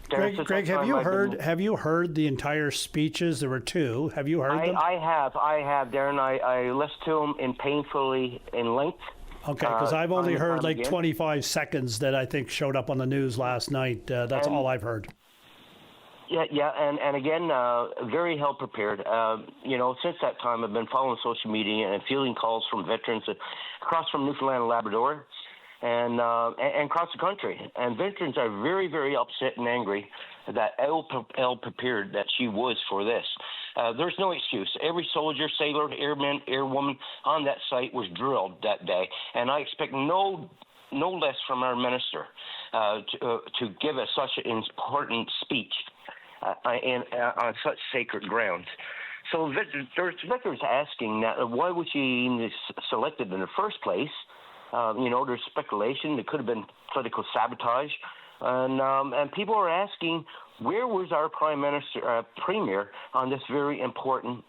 Greg, have you heard the entire speeches? There were two. Have you heard them? I have, Darren. I listened to them painfully in length. Okay, because I've only heard like 25 seconds that I think showed up on the news last night. That's all I've heard. Yeah, and again, very well prepared. Since that time, I've been following social media and fielding calls from veterans across from Newfoundland and Labrador, and across the country. And veterans are very, very upset and angry that ill prepared that she was for this. There's no excuse. Every soldier, sailor, airman, airwoman on that site was drilled that day, and I expect no less from our minister to give us such an important speech on such sacred grounds. So there's veterans asking that why was she even selected in the first place? There's speculation. It could have been political sabotage, and people are asking, where was our prime minister, premier, on this very important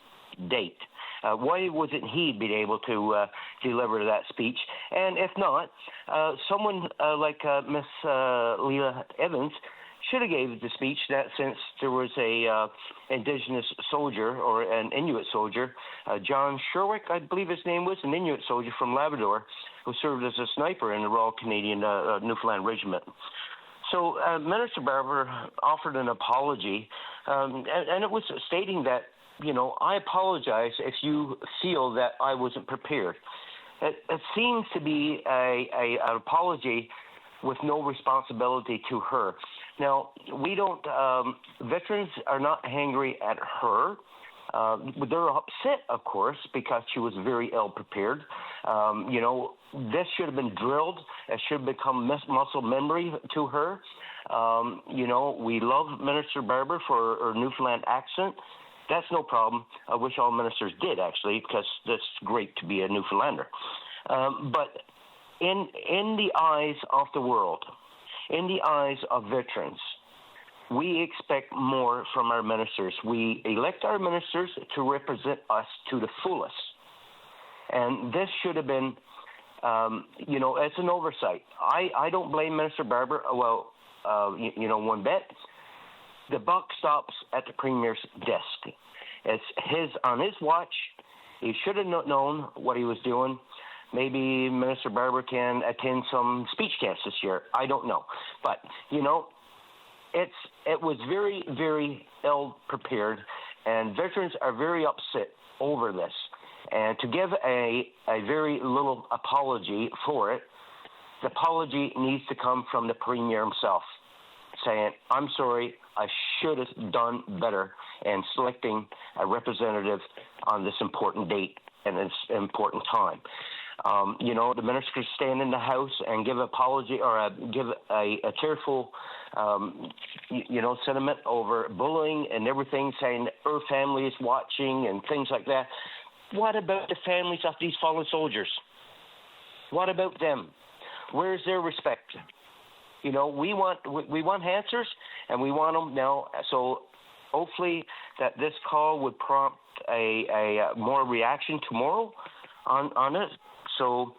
date? Why wasn't he being able to deliver that speech? And if not, someone like Miss Leila Evans should have gave the speech, that since there was a indigenous soldier or an Inuit soldier, John Sherwick, I believe his name was, an Inuit soldier from Labrador, who served as a sniper in the Royal Canadian Newfoundland Regiment. So Minister Barber offered an apology, and it was stating that, I apologize if you feel that I wasn't prepared. It seems to be an apology with no responsibility to her. Now, we don't, veterans are not angry at her. They're upset, of course, because she was very ill prepared. This should have been drilled. It should have become muscle memory to her. We love Minister Barber for her Newfoundland accent. That's no problem. I wish all ministers did, actually, because that's great to be a Newfoundlander. But in the eyes of the world, in the eyes of veterans, we expect more from our ministers. We elect our ministers to represent us to the fullest. And this should have been, it's an oversight. I don't blame Minister Barber, one bit. The buck stops at the Premier's desk. It's on his watch. He should have known what he was doing. Maybe Minister Barber can attend some speech camps this year. I don't know. But, it was very, very ill prepared, and veterans are very upset over this. And to give a very little apology for it, the apology needs to come from the Premier himself, saying, I'm sorry, I should have done better in selecting a representative on this important date and this important time. The minister stand in the House and give an apology or give a tearful, sentiment over bullying and everything, saying that her family is watching and things like that. What about the families of these fallen soldiers? What about them? Where's their respect? We want answers, and we want them now. So hopefully that this call would prompt a more reaction tomorrow on it. So,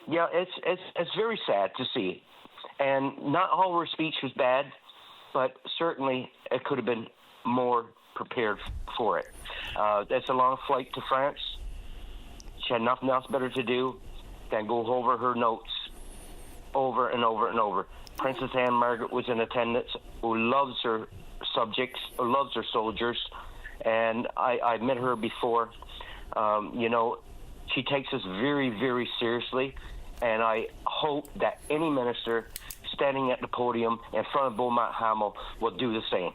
it's very sad to see. And not all her speech was bad, but certainly it could have been more prepared for it. That's a long flight to France. She had nothing else better to do than go over her notes over and over and over. Princess Anne Margaret was in attendance, who loves her subjects, who loves her soldiers, and I met her before. She takes us very, very seriously, and I hope that any minister standing at the podium in front of Beaumont Hamel will do the same.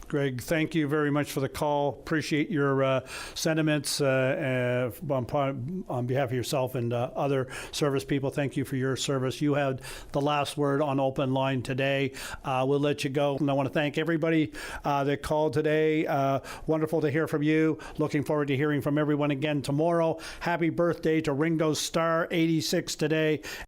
Greg, thank you very much for the call. Appreciate your sentiments on behalf of yourself and other service people. Thank you for your service. You had the last word on Open Line today. We'll let you go. And I want to thank everybody that called today. Wonderful to hear from you. Looking forward to hearing from everyone again tomorrow. Happy birthday to Ringo Starr, 86 today.